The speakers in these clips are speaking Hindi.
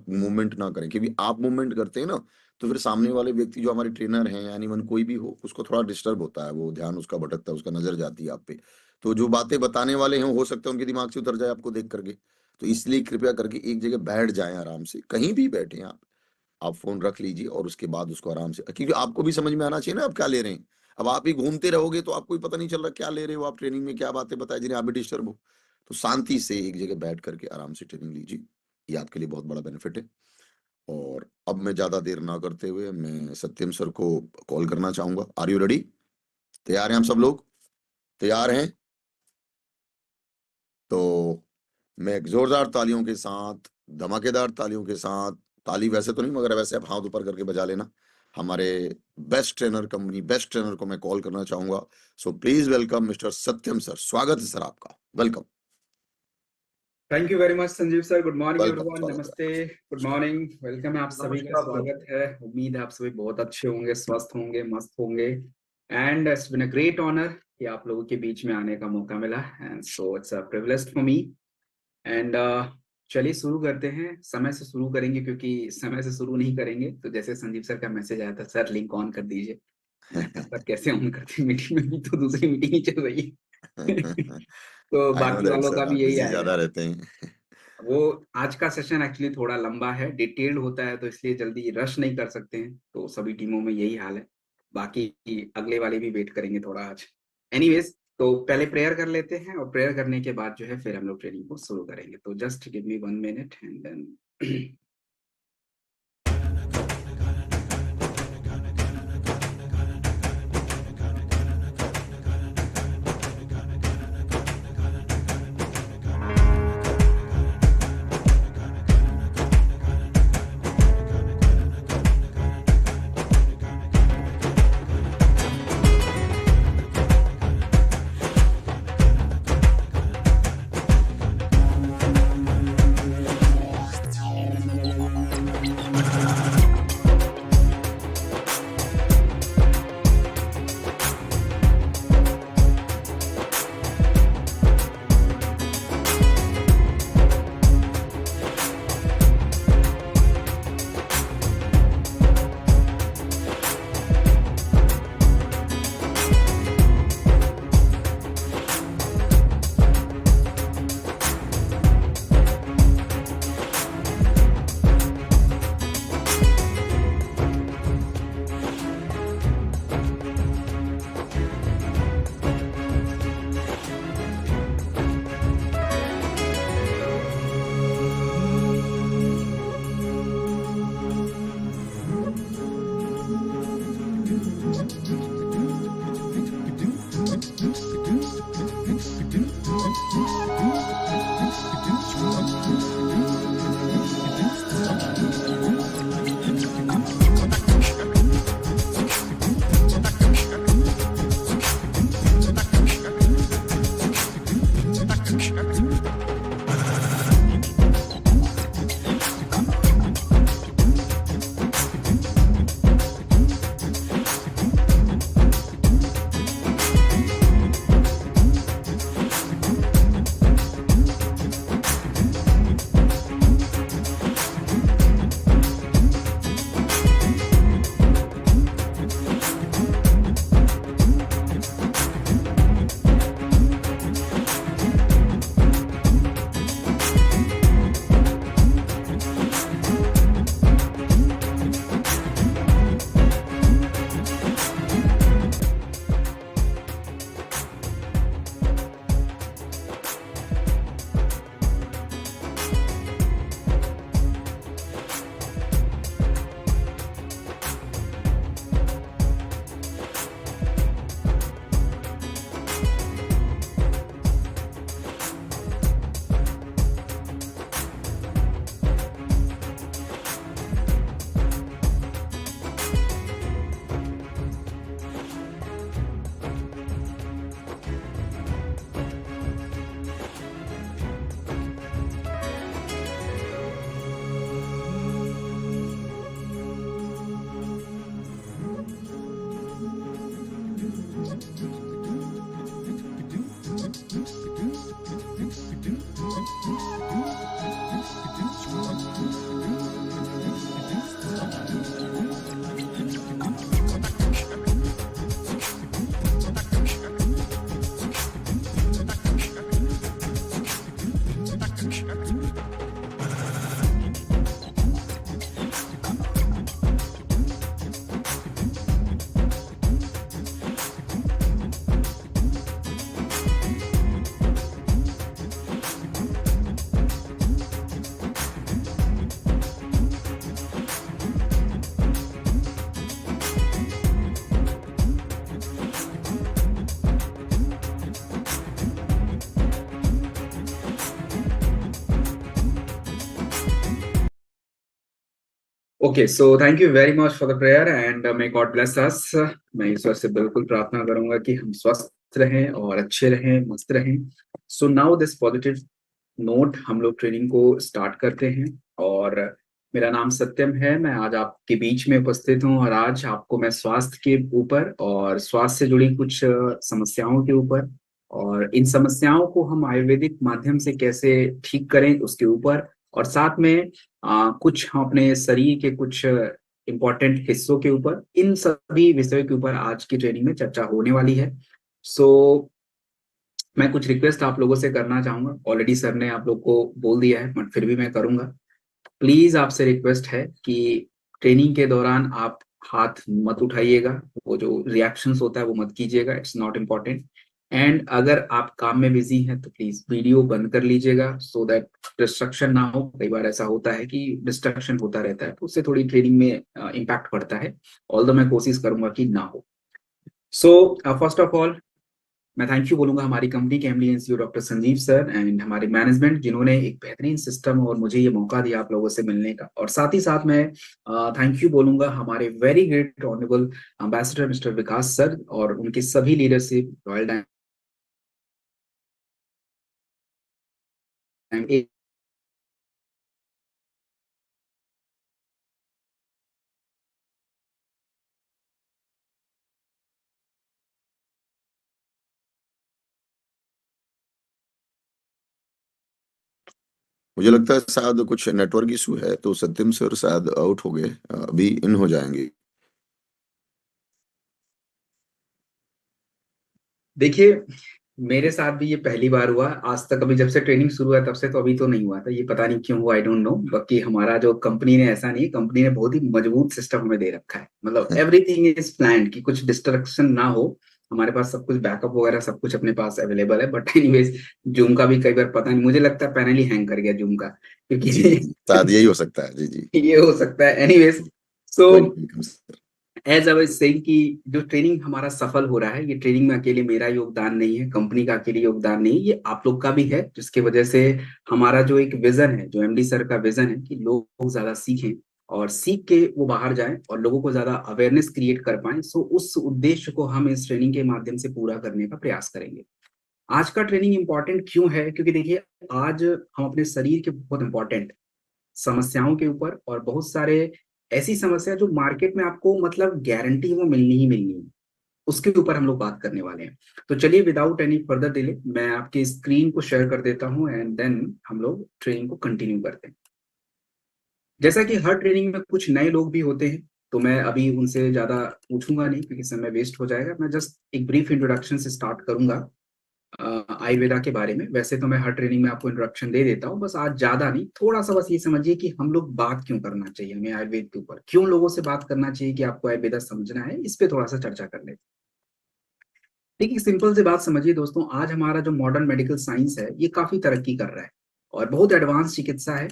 मूवमेंट ना करें, क्योंकि आप मूवमेंट करते हैं ना, तो फिर सामने वाले व्यक्ति जो हमारे ट्रेनर हैं या एनीवन कोई भी हो, उसको थोड़ा डिस्टर्ब होता है, वो ध्यान उसका भटकता है, उसका नज़र जाती है आप पे। तो जो बातें बताने वाले हैं, हो सकता है उनके दिमाग से उतर जाए आपको देख करके। तो इसलिए कृपया करके एक जगह बैठ जाएँ आराम से, कहीं भी बैठें आप फ़ोन रख लीजिए और उसके बाद उसको आराम से, क्योंकि आपको भी समझ में आना चाहिए ना आप क्या ले रहे हैं। अब आप ही घूमते रहोगे तो आपको भी पता नहीं चल रहा क्या ले रहे हो आप ट्रेनिंग में, क्या बातें बताई जिन्हें आप भी डिस्टर्ब हो। तो शांति से एक जगह बैठ करके आराम से ट्रेनिंग लीजिए, ये आपके लिए बहुत बड़ा बेनिफिट है। और अब मैं ज़्यादा देर ना करते हुए मैं सत्यम सर को कॉल करना चाहूँगा। Are you ready? तैयार हैं हम सब लोग? तैयार हैं? तो मैं एक ज़ोरदार तालियों के साथ, धमाकेदार तालियों के साथ, ताली वैसे तो नहीं मगर वैसे आप हाथ ऊपर करके बजा लेना। हमारे best trainer company, best trainer को मैं कॉल करना चाहूँगा। So please welcome mister Satyam sir. स्वागत है सर आपका। Welcome, thank you very much Sanjeev sir. Good morning welcome, everyone, स्वागत नमस्ते, है। गुड मॉर्निंग, वेलकम है आप सभी का। नमस्कार सर। स्वागत है। उम्मीद है आप सभी बहुत अच्छे होंगे, स्वस्थ होंगे, मस्त होंगे। And it's been a great honour कि आप लोगों के बीच में आने का मौका मिला, and so it's a privilege for me. And चलिए शुरू करते हैं। समय से शुरू करेंगे क्योंकि समय से शुरू नहीं करेंगे तो जैसे संजीव सर का मैसेज आया था, सर लिंक ऑन कर दीजिए। मैं कहा सर कैसे ऑन करते हैं, मीटिंग में भी तो दूसरी मीटिंग ही चल रही है। तो आई नो बाकी दैट वालों सर, का आप भी यही बिज़ी आएगा। ज़्यादा रहते हैं। वो आज का सेशन एक्चुअली थोड़ा लंबा है, डिटेल्ड होता है, तो इसलिए जल्दी रश नहीं कर सकते हैं, तो सभी टीमों में यही हाल है। बाकी अगले वाले भी वेट करेंगे थोड़ा आज। एनीवेज, तो पहले प्रेयर कर लेते हैं और प्रेयर करने के बाद जो है फिर हम लोग ट्रेनिंग को शुरू करेंगे। तो just give me 1 minute and then okay, so thank you very much for the prayer and may God bless us. मैं ईश्वर से बिल्कुल प्रार्थना करूंगा कि हम स्वस्थ रहें और अच्छे रहें, मस्त रहें। So now this positive note हम लोग ट्रेनिंग को स्टार्ट करते हैं। और मेरा नाम सत्यम है, मैं आज आपके बीच में उपस्थित हूँ और आज आपको मैं स्वास्थ्य के ऊपर और स्वास्थ्य से जुड़ी कुछ समस्याओं के ऊपर और इन समस्याओं को हम आयुर्वेदिक माध्यम से कैसे ठीक करें उसके ऊपर, और साथ में कुछ हम अपने शरीर के कुछ इम्पोर्टेंट हिस्सों के ऊपर, इन सभी विषयों के ऊपर आज की ट्रेनिंग में चर्चा होने वाली है। सो मैं कुछ रिक्वेस्ट आप लोगों से करना चाहूंगा। ऑलरेडी सर ने आप लोग को बोल दिया है बट फिर भी मैं करूंगा। प्लीज आपसे रिक्वेस्ट है कि ट्रेनिंग के दौरान आप हाथ मत उठाइएगा, वो जो रिएक्शंस होता है वो मत कीजिएगा, इट्स नॉट इम्पोर्टेंट। एंड अगर आप काम में बिजी हैं तो प्लीज वीडियो बंद कर लीजिएगा सो दैट डिस्ट्रक्शन ना हो। कई बार ऐसा होता है कि डिस्ट्रक्शन होता रहता है तो उससे थोड़ी ट्रेनिंग में इम्पैक्ट पड़ता है, ऑल्दो मैं कोशिश करूंगा कि ना हो। सो फर्स्ट ऑफ ऑल मैं थैंक यू बोलूंगा हमारी कंपनी के MD and CEO doctor Sanjeev sir and हमारे मैनेजमेंट, जिन्होंने एक बेहतरीन सिस्टम और मुझे ये मौका दिया आप लोगों से मिलने का। और साथ ही साथ मैं थैंक यू बोलूंगा हमारे very great honourable ambassador mister Vikas sir और उनकी सभी लीडरशिप रॉयल डायमंड। मुझे लगता है शायद कुछ नेटवर्क इशू है, तो सत्यम सर शायद आउट हो गए, अभी इन हो जाएंगे। देखिए, मेरे साथ भी ये पहली बार हुआ आज तक। अभी जब से ट्रेनिंग शुरू हुआ तब से तो अभी तो नहीं हुआ था, ये पता नहीं क्यों हुआ, आई डोंट नो। बाकी हमारा जो कंपनी ने ऐसा नहीं, कंपनी ने बहुत ही मजबूत सिस्टम हमें दे रखा है, मतलब एवरीथिंग इज प्लान्ड कि कुछ डिस्ट्रक्शन ना हो। हमारे पास सब कुछ बैकअप वगैरह सब कुछ अपने पास अवेलेबल है। बट एनीवेज, जूम का भी कई बार पता नहीं, मुझे लगता है पैनल ही हैंग कर गया जूम का, जी, जी, क्योंकि जी, शायद यही हो सकता है। जी, जी। ये हो सकता है। Anyways, so welcome sir. As I was saying कि जो ट्रेनिंग हमारा सफल हो रहा है, ये ट्रेनिंग में अकेले मेरा योगदान नहीं है, कंपनी का अकेले योगदान नहीं, ये आप लोग का भी है, जिसकी वजह से हमारा जो एक विजन है, जो एमडी सर का विजन है कि लोग ज्यादा सीखें और सीख के वो बाहर जाएं और लोगों को ज्यादा अवेयरनेस क्रिएट कर पाएं। सो उस उद्देश्य को हम इस ट्रेनिंग के माध्यम से पूरा करने का प्रयास करेंगे। आज का ट्रेनिंग इंपॉर्टेंट क्यों है? क्योंकि देखिए, आज हम अपने शरीर के बहुत इंपॉर्टेंट समस्याओं के ऊपर और बहुत सारे ऐसी समस्या जो मार्केट में आपको मतलब गारंटी वो मिलनी ही मिलनी है, उसके ऊपर हम लोग बात करने वाले हैं। तो चलिए विदाउट एनी फर्दर डिले मैं आपकी स्क्रीन को शेयर कर देता हूं एंड देन हम लोग ट्रेनिंग को कंटिन्यू करते हैं। जैसा कि हर ट्रेनिंग में कुछ नए लोग भी होते हैं, तो मैं अभी उनसे ज्यादा पूछूंगा नहीं क्योंकि समय वेस्ट हो जाएगा। मैं जस्ट एक ब्रीफ इंट्रोडक्शन से स्टार्ट करूंगा आयुर्वेदा के बारे में। वैसे तो मैं हर ट्रेनिंग में आपको इंट्रोडक्शन दे देता हूँ, बस आज ज्यादा नहीं, थोड़ा सा बस ये समझिए कि हम लोग बात क्यों करना चाहिए, हमें आयुर्वेद के ऊपर क्यों लोगों से बात करना चाहिए कि आपको आयुर्वेदा समझना है, इस पे थोड़ा सा चर्चा कर लेते हैं। देखिए, सिंपल सी बात समझिए दोस्तों, आज हमारा जो मॉडर्न मेडिकल साइंस है ये काफी तरक्की कर रहा है और बहुत एडवांस चिकित्सा है।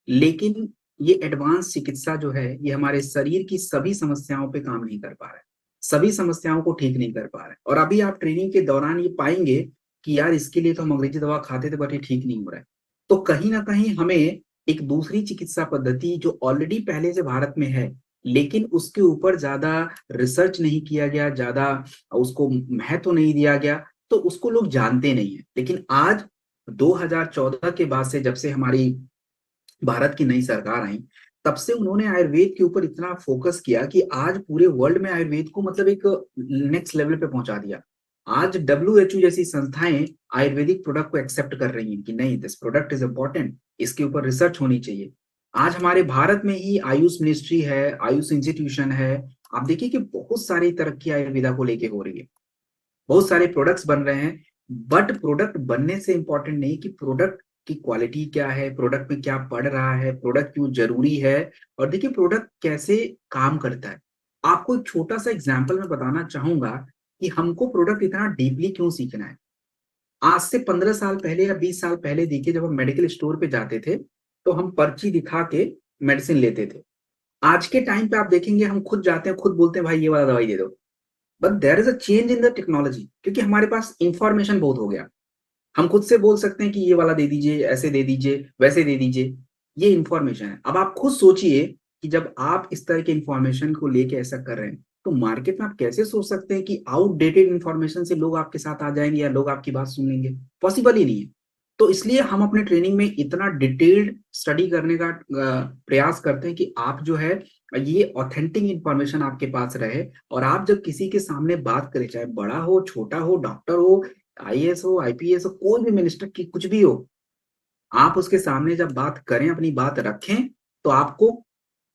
लेकिन ये एडवांस चिकित्सा जो है ये हमारे शरीर की सभी समस्याओं पे काम नहीं कर पा रहा है, सभी समस्याओं को ठीक नहीं कर पा रहा है। और अभी आप ट्रेनिंग के दौरान ये पाएंगे कि यार इसके लिए तो हम अंग्रेजी दवा खाते थे बट ये ठीक नहीं हो रहा है। तो कहीं ना कहीं हमें एक दूसरी चिकित्सा पद्धति जो ऑलरेडी पहले से भारत में है, लेकिन उसके ऊपर ज्यादा रिसर्च नहीं किया गया, ज्यादा उसको महत्व नहीं दिया गया, तो उसको लोग जानते नहीं है। लेकिन आज 2014 के बाद से, जब से हमारी भारत की नई सरकार आई, तब से उन्होंने आयुर्वेद के ऊपर इतना फोकस किया कि आज पूरे वर्ल्ड में आयुर्वेद को मतलब एक नेक्स्ट लेवल पे पहुंचा दिया। आज WHO जैसी संस्थाएं आयुर्वेदिक प्रोडक्ट को एक्सेप्ट कर रही हैं कि नहीं, दिस प्रोडक्ट इज इम्पोर्टेंट, इसके ऊपर रिसर्च होनी चाहिए। आज हमारे भारत में ही आयुष मिनिस्ट्री है, आयुष इंस्टीट्यूशन है। आप देखिए कि बहुत सारी तरक्की आयुर्वेदा को लेके हो रही है, बहुत सारे प्रोडक्ट्स बन रहे हैं। बट प्रोडक्ट बनने से इंपॉर्टेंट नहीं कि प्रोडक्ट की क्वालिटी क्या है, प्रोडक्ट में क्या पड़ रहा है, प्रोडक्ट क्यों जरूरी है, और देखिए प्रोडक्ट कैसे काम करता है। आपको एक छोटा सा एग्जांपल मैं बताना चाहूंगा कि हमको प्रोडक्ट इतना डीपली क्यों सीखना है। आज से 15 साल पहले या 20 साल पहले देखिए, जब हम मेडिकल स्टोर पे जाते थे तो हम पर्ची दिखा के मेडिसिन लेते थे। आज के टाइम पे आप देखेंगे हम खुद जाते हैं, खुद बोलते हैं भाई ये वाला दवाई दे दो। But there is a change in the technology, क्योंकि हमारे पास इंफॉर्मेशन बहुत हो गया। हम खुद से बोल सकते हैं कि ये वाला दे दीजिए, ऐसे दे दीजिए, वैसे दे दीजिए। ये इंफॉर्मेशन है। अब आप खुद सोचिए कि जब आप इस तरह के इंफॉर्मेशन को लेके ऐसा कर रहे हैं, तो मार्केट में आप कैसे सोच सकते हैं कि आउटडेटेड इंफॉर्मेशन से लोग आपके साथ आ जाएंगे या लोग आपकी बात सुन लेंगे? पॉसिबल ही नहीं है। तो इसलिए हम अपने ट्रेनिंग में इतना डिटेल्ड स्टडी करने का प्रयास करते हैं कि आप जो है ये ऑथेंटिक इंफॉर्मेशन आपके पास रहे, और आप जब किसी के सामने बात करें, चाहे बड़ा हो, छोटा हो, डॉक्टर हो, आईएएस हो, आईपीएस हो, कोई भी मिनिस्टर की कुछ भी हो, आप उसके सामने जब बात करें, अपनी बात रखें, तो आपको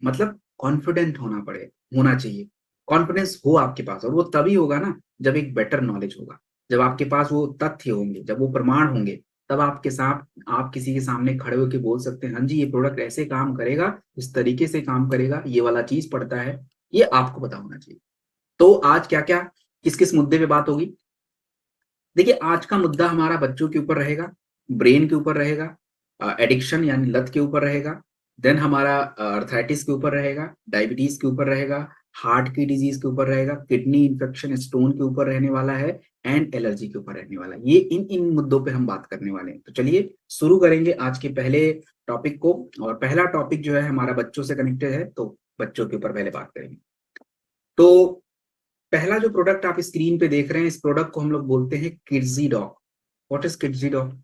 मतलब कॉन्फिडेंट होना चाहिए। कॉन्फिडेंस हो आपके पास, और वो तभी होगा ना जब एक बेटर नॉलेज होगा, जब आपके पास वो तथ्य होंगे, जब वो प्रमाण होंगे, तब आपके साथ आप किसी के सामने खड़े होकर बोल सकते हैं, हाँ जी, ये प्रोडक्ट ऐसे काम करेगा, इस तरीके से काम करेगा, ये वाला चीज पड़ता है, ये आपको पता होना चाहिए। तो आज क्या क्या किस किस मुद्दे पे बात होगी? देखिए, आज का मुद्दा हमारा बच्चों के ऊपर रहेगा, ब्रेन के ऊपर रहेगा, एडिक्शन यानी लत के ऊपर रहेगा, देन हमारा अर्थराइटिस के ऊपर रहेगा, डायबिटीज के ऊपर रहेगा, हार्ट की डिजीज के ऊपर रहेगा, किडनी इंफेक्शन स्टोन के ऊपर रहने वाला है, एंड एलर्जी के ऊपर रहने वाला है। ये इन इन मुद्दों पे हम बात करने वाले हैं। तो चलिए शुरू करेंगे आज के पहले टॉपिक को। और पहला टॉपिक जो है हमारा बच्चों से कनेक्टेड है, तो बच्चों के ऊपर पहले बात करेंगे। तो पहला जो प्रोडक्ट आप स्क्रीन पे देख रहे हैं, इस प्रोडक्ट को हम लोग बोलते हैं Kidzy dog. What is Kidzy dog?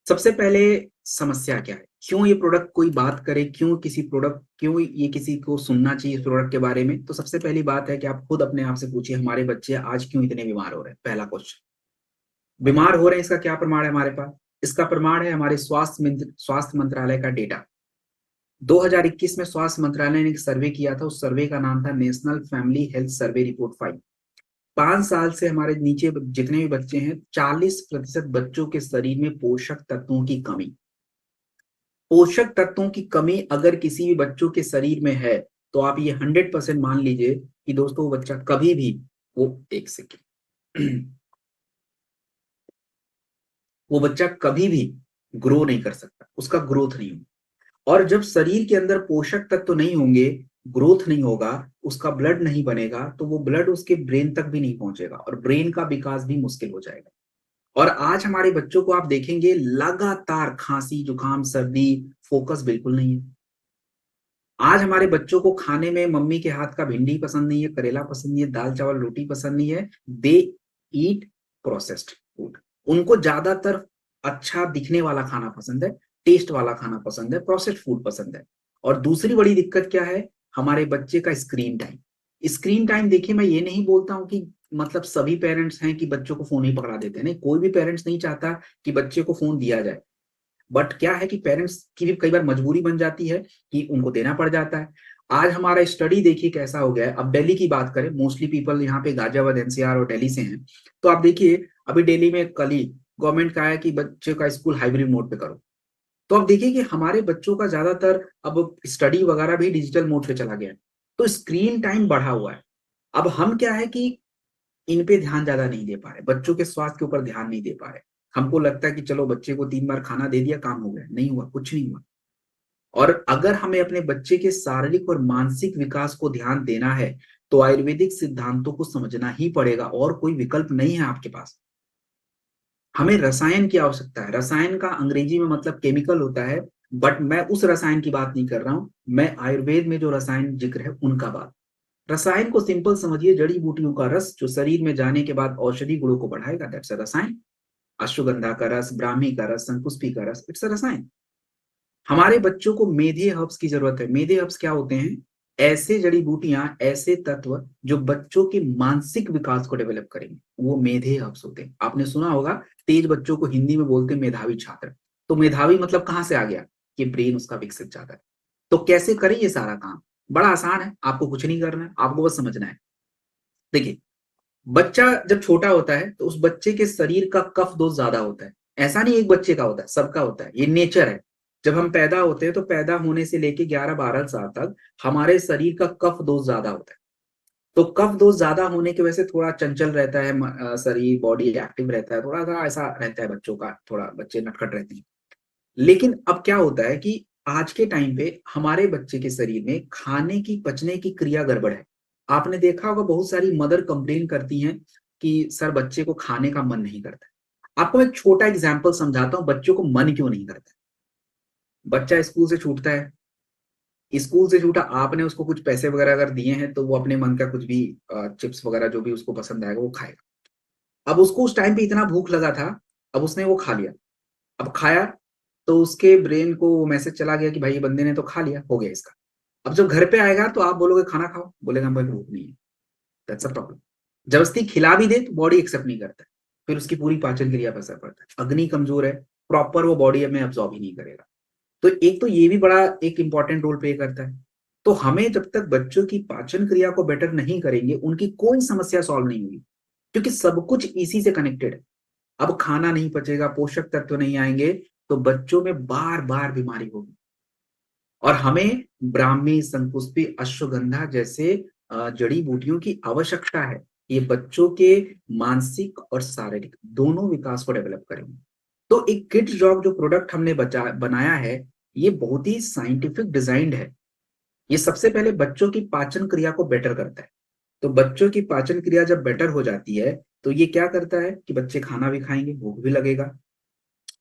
सबसे पहले समस्या क्या है, क्यों ये प्रोडक्ट कोई बात करे, क्यों ये किसी को सुनना चाहिए इस प्रोडक्ट के बारे में? तो सबसे पहली बात है कि आप खुद अपने आप से पूछिए, हमारे बच्चे आज क्यों इतने बीमार हो रहे हैं? पहला क्वेश्चन। बीमार हो रहे हैं, इसका क्या प्रमाण है हमारे पास? इसका प्रमाण है हमारे स्वास्थ्य मंत्रालय का डेटा। 2021 में स्वास्थ्य मंत्रालय ने एक सर्वे किया था, उस सर्वे का नाम था national family health survey report 5। 5 साल से हमारे नीचे जितने भी बच्चे हैं, 40% बच्चों के शरीर में पोषक तत्वों की कमी। पोषक तत्वों की कमी अगर किसी भी बच्चों के शरीर में है, तो आप ये 100% मान लीजिए कि दोस्तों वो बच्चा कभी भी, वो एक सेकेंड, वो बच्चा कभी भी ग्रो नहीं कर सकता, उसका ग्रोथ नहीं होगा। और जब शरीर के अंदर पोषक तत्व नहीं होंगे, ग्रोथ नहीं होगा, उसका ब्लड नहीं बनेगा, तो वो ब्लड उसके ब्रेन तक भी नहीं पहुंचेगा, और ब्रेन का विकास भी मुश्किल हो जाएगा। और आज हमारे बच्चों को आप देखेंगे, लगातार खांसी, जुकाम, सर्दी, फोकस बिल्कुल नहीं है। आज हमारे बच्चों को खाने में मम्मी के हाथ का भिंडी पसंद नहीं है, करेला पसंद नहीं है, दाल चावल रोटी पसंद नहीं है। दे ईट प्रोसेस्ड फूड। उनको ज्यादातर अच्छा दिखने वाला खाना पसंद है, टेस्ट वाला खाना पसंद है, प्रोसेस्ड फूड पसंद है। और दूसरी बड़ी दिक्कत क्या है, हमारे बच्चे का स्क्रीन टाइम। स्क्रीन टाइम देखिए, मैं ये नहीं बोलता हूं कि मतलब सभी पेरेंट्स हैं कि बच्चों को फोन ही पकड़ा देते हैं, नहीं, कोई भी पेरेंट्स नहीं चाहता कि बच्चे को फोन दिया जाए। बट क्या है कि पेरेंट्स की भी कई बार मजबूरी बन जाती है कि उनको देना पड़ जाता है। आज हमारा स्टडी देखिए कैसा हो गया है। अब दिल्ली की बात करें, मोस्टली पीपल यहाँ पे गाजियाबाद, एनसीआर और दिल्ली से हैं। तो आप देखिए, अभी दिल्ली में कल ही गवर्नमेंट का है कि बच्चे का स्कूल हाइब्रिड मोड पे करो। तो अब देखिए कि हमारे बच्चों का ज्यादातर अब स्टडी वगैरह भी डिजिटल मोड पे चला गया है, तो स्क्रीन टाइम बढ़ा हुआ है। अब हम क्या है कि इन पे ध्यान ज्यादा नहीं दे पा रहे, बच्चों के स्वास्थ्य के ऊपर ध्यान नहीं दे पा रहे। हमको लगता है कि चलो बच्चे को 3 बार खाना दे दिया, काम हो गया। नहीं हुआ, कुछ नहीं हुआ। और अगर हमें अपने बच्चे के शारीरिक और मानसिक विकास को ध्यान देना है, तो आयुर्वेदिक सिद्धांतों को समझना ही पड़ेगा, और कोई विकल्प नहीं है आपके पास। हमें रसायन की आवश्यकता है। रसायन का अंग्रेजी में मतलब केमिकल होता है, बट मैं उस रसायन की बात नहीं कर रहा हूं। मैं आयुर्वेद में जो रसायन जिक्र है उनका बात। रसायन को सिंपल समझिए, जड़ी बूटियों का रस जो शरीर में जाने के बाद औषधि गुणों को बढ़ाएगा, दैट्स अ रसायन। अश्वगंधा का रस, ब्राह्मी का रस, शंकुष्पी का रस, इट्स अ रसायन। हमारे बच्चों को मेधे हर्ब्स की जरूरत है। मेधे हर्ब्स क्या होते हैं? ऐसे जड़ी बूटियां, ऐसे तत्व जो बच्चों के मानसिक विकास को डेवलप करेंगे, वो मेधे हर्ब्स होते हैं। आपने सुना होगा, तेज बच्चों को हिंदी में बोलते हैं मेधावी छात्र। तो मेधावी मतलब कहां से आ गया कि ब्रेन उसका विकसित ज्यादा है। तो कैसे करें ये सारा काम? बड़ा आसान है, आपको कुछ नहीं करना है, आपको बस समझना है। देखिए, बच्चा जब छोटा होता है तो उस बच्चे के शरीर का कफ दोष ज्यादा होता है। ऐसा नहीं एक बच्चे का होता है, सबका होता है, ये नेचर है। जब हम पैदा होते हैं तो पैदा होने से लेके 11-12 साल तक हमारे शरीर का कफ दोष ज्यादा होता है। तो कफ दोष ज्यादा होने की वजह से थोड़ा चंचल रहता है, शरीर, बॉडी एक्टिव रहता है, थोड़ा सा ऐसा रहता है बच्चों का, थोड़ा बच्चे नटखट रहते हैं। लेकिन अब क्या होता है कि आज के टाइम पे हमारे बच्चे के शरीर में खाने की, पचने की क्रिया गड़बड़ है। आपने देखा होगा, बहुत सारी मदर कंप्लेन करती हैं कि सर बच्चे को खाने का मन नहीं करता। आपको एक छोटा एग्जांपल समझाता हूं, बच्चों को मन क्यों नहीं करता। बच्चा स्कूल से छूटता है, स्कूल से छूटा, आपने उसको कुछ पैसे वगैरह अगर दिए हैं तो वो अपने मन का कुछ भी चिप्स वगैरह जो भी उसको पसंद आएगा वो खाएगा। अब उसको उस टाइम पे इतना भूख लगा था, अब उसने वो खा लिया। अब खाया तो उसके ब्रेन को वो मैसेज चला गया कि भाई ये बंदे ने तो खा लिया, हो गया इसका। अब जब घर पे आएगा तो आप बोलोगे खाना खाओ, बोलेगा भाई भूख नहीं है। That's a problem. जबरदस्ती खिला भी दे तो बॉडी एक्सेप्ट नहीं करता है, फिर उसकी पूरी पाचन क्रिया पर असर पड़ता है। अग्नि कमजोर है, प्रॉपर वो बॉडी में अब्सॉर्ब ही नहीं करेगा। तो एक तो ये भी बड़ा एक इंपॉर्टेंट रोल प्ले करता है। तो हमें जब तक बच्चों की पाचन क्रिया को बेटर नहीं करेंगे, उनकी कोई समस्या सॉल्व नहीं होगी, क्योंकि सब कुछ इसी से कनेक्टेड है। अब खाना नहीं पचेगा, पोषक तत्व नहीं आएंगे, तो बच्चों में बार बार बीमारी होगी। और हमें ब्राह्मी, शंकुष्पी, अश्वगंधा जैसे जड़ी बूटियों की आवश्यकता है। ये बच्चों के मानसिक और शारीरिक दोनों विकास को डेवलप करेंगे। तो एक किड्स डॉग जो प्रोडक्ट हमने बनाया है, ये बहुत ही साइंटिफिक डिजाइंड है। ये सबसे पहले बच्चों की पाचन क्रिया को बेटर करता है। तो बच्चों की पाचन क्रिया जब बेटर हो जाती है, तो ये क्या करता है कि बच्चे खाना भी खाएंगे, भूख भी लगेगा,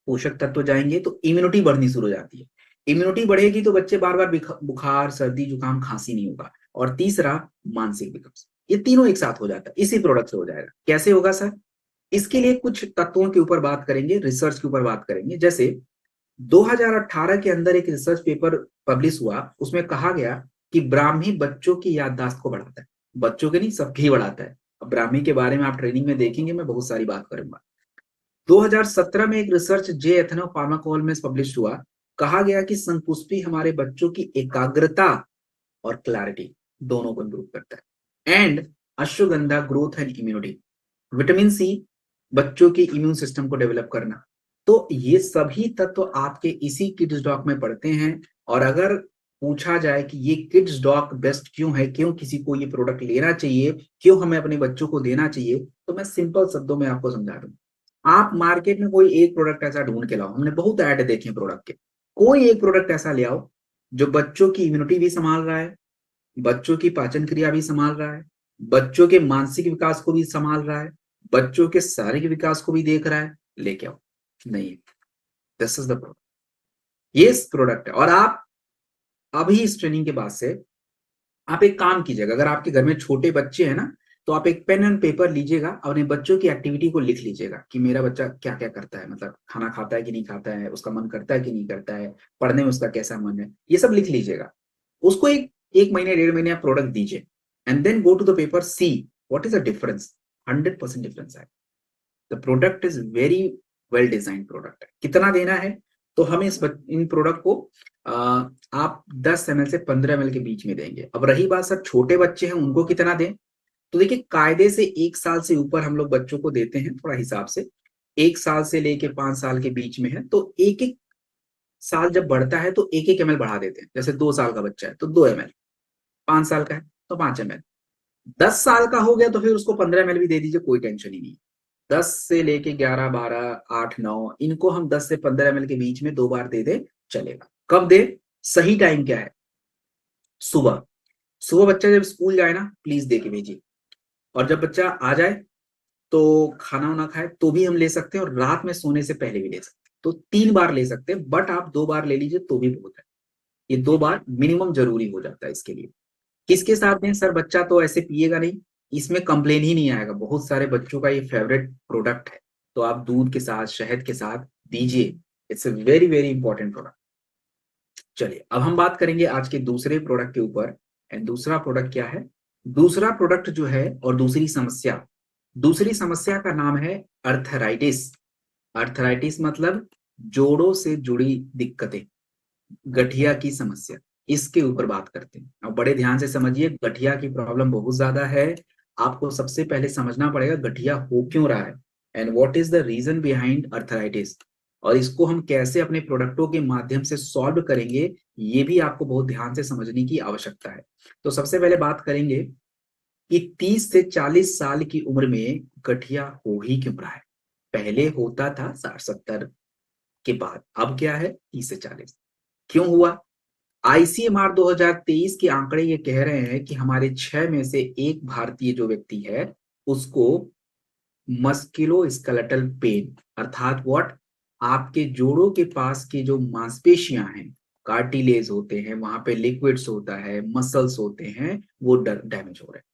पोषक तत्व जाएंगे, तो इम्यूनिटी बढ़नी शुरू हो जाती है। इम्यूनिटी बढ़ेगी तो बच्चे बार बार बुखार, सर्दी, जुकाम, खांसी नहीं होगा। और तीसरा, मानसिक विकास। ये तीनों एक साथ हो जाता है, इसी प्रोडक्ट से हो जाएगा। कैसे होगा सर? इसके लिए कुछ तत्वों के ऊपर बात करेंगे, रिसर्च के ऊपर बात करेंगे। जैसे 2018 के अंदर एक रिसर्च पेपर पब्लिश हुआ, उसमें कहा गया कि ब्राह्मी बच्चों की याददाश्त को बढ़ाता है। बच्चों के नहीं, सबकी ही बढ़ाता है। अब ब्राह्मी के बारे में आप ट्रेनिंग में देखेंगे, मैं बहुत सारी बात करूंगा। 2017 में एक रिसर्च जे एथनो फार्माकोल में पब्लिश हुआ। कहा गया कि संपुष्पी हमारे बच्चों की एकाग्रता और क्लैरिटी दोनों को इंप्रूव करता है। And ashwagandha growth and immunity, vitamin C बच्चों के इम्यून सिस्टम को डेवलप करना। तो ये सभी तत्व आपके इसी किड्स डॉग में पड़ते हैं। और अगर पूछा जाए कि ये किड्स डॉग बेस्ट क्यों है, क्यों किसी को ये प्रोडक्ट लेना चाहिए, क्यों हमें अपने बच्चों को देना चाहिए, तो मैं सिंपल शब्दों में आपको समझा दूं। आप मार्केट में कोई एक प्रोडक्ट ऐसा ढूंढ के लाओ, हमने बहुत ऐड देखे हैं प्रोडक्ट के। कोई एक प्रोडक्ट ऐसा ले आओ जो बच्चों की इम्यूनिटी भी संभाल रहा है, बच्चों की पाचन क्रिया भी संभाल रहा है, बच्चों के मानसिक विकास को भी संभाल रहा है, बच्चों के शारीरिक विकास को भी देख रहा है। लेके आओ। नहीं, दिस इज द प्रोडक्ट, ये प्रोडक्ट है। और आप अभी इस ट्रेनिंग के बाद से आप एक काम कीजिएगा, अगर आपके घर में छोटे बच्चे हैं ना, तो आप एक पेन एंड पेपर लीजिएगा, अपने बच्चों की एक्टिविटी को लिख लीजिएगा कि मेरा बच्चा क्या क्या करता है, मतलब खाना खाता है कि नहीं खाता है, उसका मन करता है कि नहीं करता है, पढ़ने में उसका कैसा मन है, ये सब लिख लीजिएगा। उसको एक एक महीने, 1.5 महीने आप प्रोडक्ट दीजिए, and then go to the paper, see what is the difference. 100% difference है। The product is very well design product है। कितना देना है? तो हम इन प्रोडक्ट को आप 10 ml से 15 ml के बीच में देंगे। अब रही बात सर छोटे बच्चे हैं उनको कितना दें, तो देखिए कायदे से 1 साल से ऊपर हम लोग बच्चों को देते हैं थोड़ा हिसाब से। 1 साल से लेके 5 साल के बीच में है, तो एक एक साल जब बढ़ता है तो 1-1 ml बढ़ा देते हैं। जैसे 2 साल का बच्चा है तो 2 ml, 5 साल का है तो 5 ml, 10 साल का हो गया तो फिर उसको 15 ml भी दे दीजिए, कोई टेंशन ही नहीं। 10 से लेके 11, 12, 8, 9, इनको हम 10 से 15 ml के बीच में 2 बार दे दे, चलेगा। कब दे? सही टाइम क्या है? सुबह। सुबह बच्चा जब स्कूल जाए ना, प्लीज दे के भेजिए। और जब बच्चा आ जाए तो खाना वाना खाए तो भी हम ले सकते हैं, और रात में सोने से पहले भी ले सकते हैं। तो 3 बार ले सकते हैं, बट आप 2 बार ले लीजिए तो भी बहुत है। ये 2 बार मिनिमम जरूरी हो जाता है इसके लिए। किसके साथ दें सर? बच्चा तो ऐसे पिएगा नहीं, इसमें कंप्लेन ही नहीं आएगा। बहुत सारे बच्चों का ये फेवरेट प्रोडक्ट है, तो आप दूध के साथ, शहद के साथ दीजिए। It's a very very important product. चलिए अब हम बात करेंगे आज के दूसरे प्रोडक्ट के ऊपर। एंड दूसरा प्रोडक्ट क्या है? दूसरा प्रोडक्ट जो है, और दूसरी समस्या का नाम है अर्थराइटिस। अर्थराइटिस मतलब जोड़ों से जुड़ी दिक्कतें, गठिया की समस्या। इसके ऊपर बात करते हैं। अब बड़े ध्यान से समझिए, गठिया की प्रॉब्लम बहुत ज्यादा है। आपको सबसे पहले समझना पड़ेगा गठिया हो क्यों रहा है, and what is the reason behind arthritis, और इसको हम कैसे अपने प्रोडक्टों के माध्यम से सॉल्व करेंगे, ये भी आपको बहुत ध्यान से समझने की आवश्यकता है। तो सबसे पहले बात करेंगे कि 30 से 40 साल की उम्र में गठिया हो ही क्यों रहा है। पहले होता था 60-70 के बाद, अब क्या है 30 से 40। क्यों हुआ? आईसीएमआर 2023 के आंकड़े ये कह रहे हैं कि हमारे 6 में से एक भारतीय जो व्यक्ति है, उसको मस्कुलोस्केलेटल पेन, अर्थात व्हाट, आपके जोड़ों के पास की जो मांसपेशियां हैं कार्टिलेज होते हैं, वहां पे लिक्विड्स होता है, मसल्स होते हैं, वो डैमेज हो रहे हैं,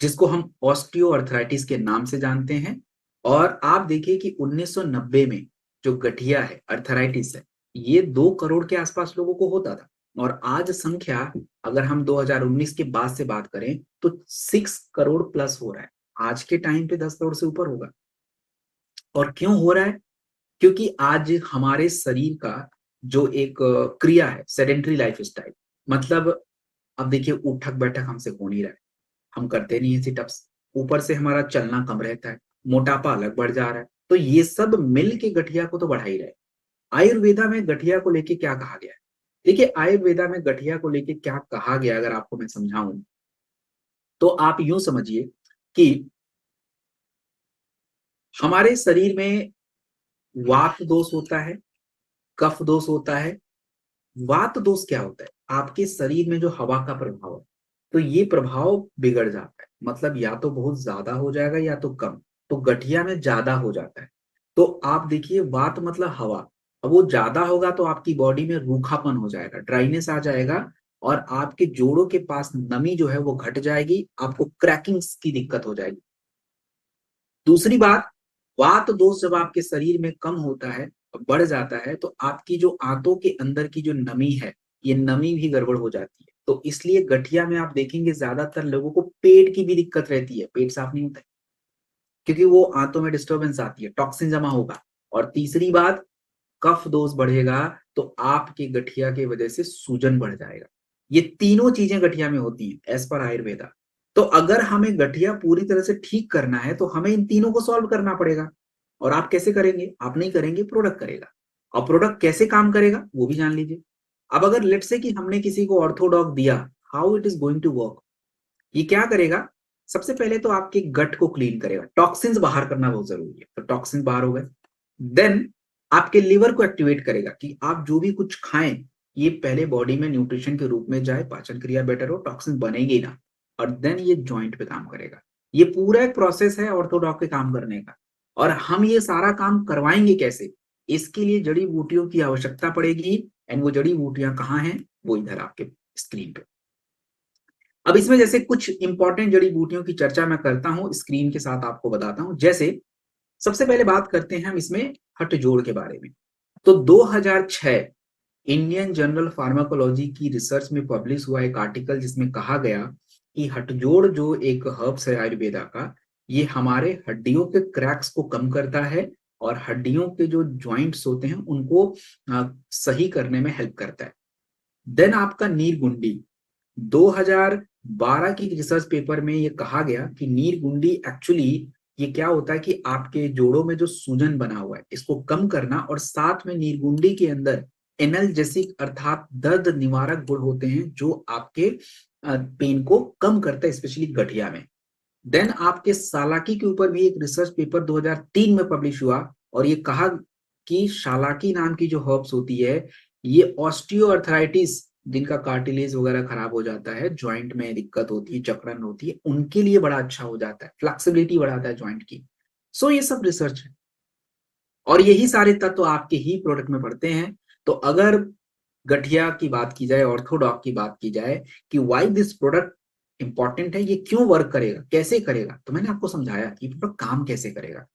जिसको हम ऑस्टियोआर्थराइटिस के नाम से जानते हैं। और आप देखिए कि 1990 में जो गठिया है, अर्थराइटिस है, ये 2 करोड़ के आसपास लोगों को होता था, और आज संख्या अगर हम 2019 के बाद से बात करें तो 6 करोड़ प्लस हो रहा है। आज के टाइम पे 10 करोड़ से ऊपर होगा। और क्यों हो रहा है? क्योंकि आज हमारे शरीर का जो एक क्रिया है, सेडेंटरी लाइफ स्टाइल, मतलब अब देखिए उठक बैठक हमसे हो नहीं रहा है, हम करते नहीं है सिटअप्स, ऊपर से हमारा चलना कम रहता है, मोटापा अलग बढ़ जा रहा है, तो ये सब मिल के गठिया को तो बढ़ा ही रहे। आयुर्वेदा में गठिया को लेके क्या कहा गया है? देखिए आयुर्वेदा में गठिया को लेके क्या कहा गया, अगर आपको मैं समझाऊं तो आप यूं समझिए कि हमारे शरीर में वात दोष होता है, कफ दोष होता है। वात दोष क्या होता है? आपके शरीर में जो हवा का प्रभाव है, तो ये प्रभाव बिगड़ जाता है, मतलब या तो बहुत ज्यादा हो जाएगा या तो कम। तो गठिया में ज्यादा हो जाता है। तो आप देखिए वात मतलब हवा, अब वो ज्यादा होगा तो आपकी बॉडी में रूखापन हो जाएगा, ड्राइनेस आ जाएगा, और आपके जोड़ों के पास नमी जो है वो घट जाएगी, आपको क्रैकिंग्स की दिक्कत हो जाएगी। दूसरी बात, वात दोष जब आपके शरीर में कम होता है, बढ़ जाता है, तो आपकी जो आंतों के अंदर की जो नमी है, ये नमी भी गड़बड़ हो जाती है। तो इसलिए गठिया में आप देखेंगे ज्यादातर लोगों को पेट की भी दिक्कत रहती है, पेट साफ नहीं होता है, क्योंकि वो आंतों में डिस्टर्बेंस आती है, टॉक्सिन जमा होगा। और तीसरी बात, कफ दोष बढ़ेगा, तो आपके गठिया की वजह से सूजन बढ़ जाएगा। ये तीनों चीजें गठिया में होती हैं एज पर आयुर्वेदा। तो अगर हमें गठिया पूरी तरह से ठीक करना है तो हमें इन तीनों को सॉल्व करना पड़ेगा। और आप कैसे करेंगे? आप नहीं करेंगे, प्रोडक्ट करेगा। और प्रोडक्ट कैसे काम करेगा वो भी जान लीजिए। अब अगर लेट्स से कि हमने किसी को ऑर्थोडॉक दिया, how it is going to work? ये क्या करेगा? सबसे पहले तो आपके गट को क्लीन करेगा, टॉक्सिन्स बाहर करना बहुत जरूरी है, तो टॉक्सिन्स बाहर हो गए। देन आपके लिवर को एक्टिवेट करेगा कि आप जो भी कुछ खाएं, ये पहले बॉडी में न्यूट्रिशन के रूप में जाए, पाचन क्रिया बेटर हो, टॉक्सिन बनेगी ना। और देन ये जॉइंट पे काम करेगा। ये पूरा एक प्रोसेस है ऑर्थोडॉक के काम करने का। और हम ये सारा काम करवाएंगे कैसे? इसके लिए जड़ी बूटियों की आवश्यकता पड़ेगी। एंड वो जड़ी बूटियां कहाँ हैं? वो इधर आपके स्क्रीन पे। अब इसमें जैसे कुछ इंपॉर्टेंट जड़ी बूटियों की चर्चा मैं करता हूं, स्क्रीन के साथ आपको बताता हूं। जैसे सबसे पहले बात करते हैं हम इसमें हठजोड़ के बारे में। तो 2006 इंडियन जर्नल फार्माकोलॉजी की रिसर्च में पब्लिश हुआ एक आर्टिकल, जिसमें कहा गया कि हठजोड़ जो एक हर्ब्स है आयुर्वेदा का, ये हमारे हड्डियों के क्रैक्स को कम करता है, और हड्डियों के जो जॉइंट्स होते हैं उनको सही करने में हेल्प करता है। देन आपका नीरगुंडी, 2012 की रिसर्च पेपर में ये कहा गया कि नीरगुंडी एक्चुअली ये क्या होता है कि आपके जोड़ों में जो सूजन बना हुआ है इसको कम करना, और साथ में नीरगुंडी के अंदर एनाल्जेसिक अर्थात दर्द निवारक गुण होते हैं जो आपके पेन को कम करता है, स्पेशली गठिया में। देन आपके सालाकी के ऊपर भी एक रिसर्च पेपर 2003 में पब्लिश हुआ, और ये कहा कि शालाकी नाम की जो हर्ब्स होती है, ये ऑस्टियोआर्थराइटिस, जिनका कार्टिलेज वगैरह खराब हो जाता है, जॉइंट में दिक्कत होती है, जकड़न होती है, उनके लिए बड़ा अच्छा हो जाता है, फ्लेक्सिबिलिटी बढ़ाता है जॉइंट की। सो ये सब रिसर्च है, और यही सारे तत्व आपके ही प्रोडक्ट में पड़ते हैं। तो अगर गठिया की बात की जाए, ऑर्थोडॉक की बात की जाए कि वाई दिस प्रोडक्ट इंपॉर्टेंट है, ये क्यों वर्क करेगा, कैसे करेगा, तो मैंने आपको समझाया कि प्रोडक्ट काम कैसे करेगा,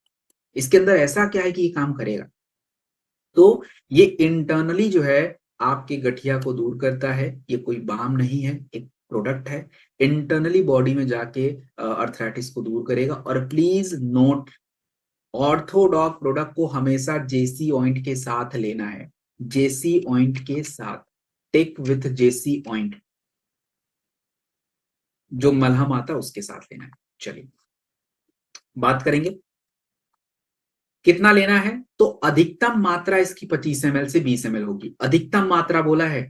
इसके अंदर ऐसा क्या है कि ये काम करेगा। तो ये इंटरनली जो है आपके गठिया को दूर करता है, ये कोई बाम नहीं है, एक प्रोडक्ट है, इंटरनली बॉडी में जाके अर्थराइटिस को दूर करेगा। और प्लीज नोट, ऑर्थोडॉक प्रोडक्ट को हमेशा जेसी ऑइंट के साथ लेना है, जेसी ऑइंट के साथ, टेक विथ जेसी ऑइंट, जो मलहम आता है उसके साथ लेना है। चलिए बात करेंगे कितना लेना है। तो अधिकतम मात्रा इसकी 25 ml से 20 ml होगी, अधिकतम मात्रा बोला है,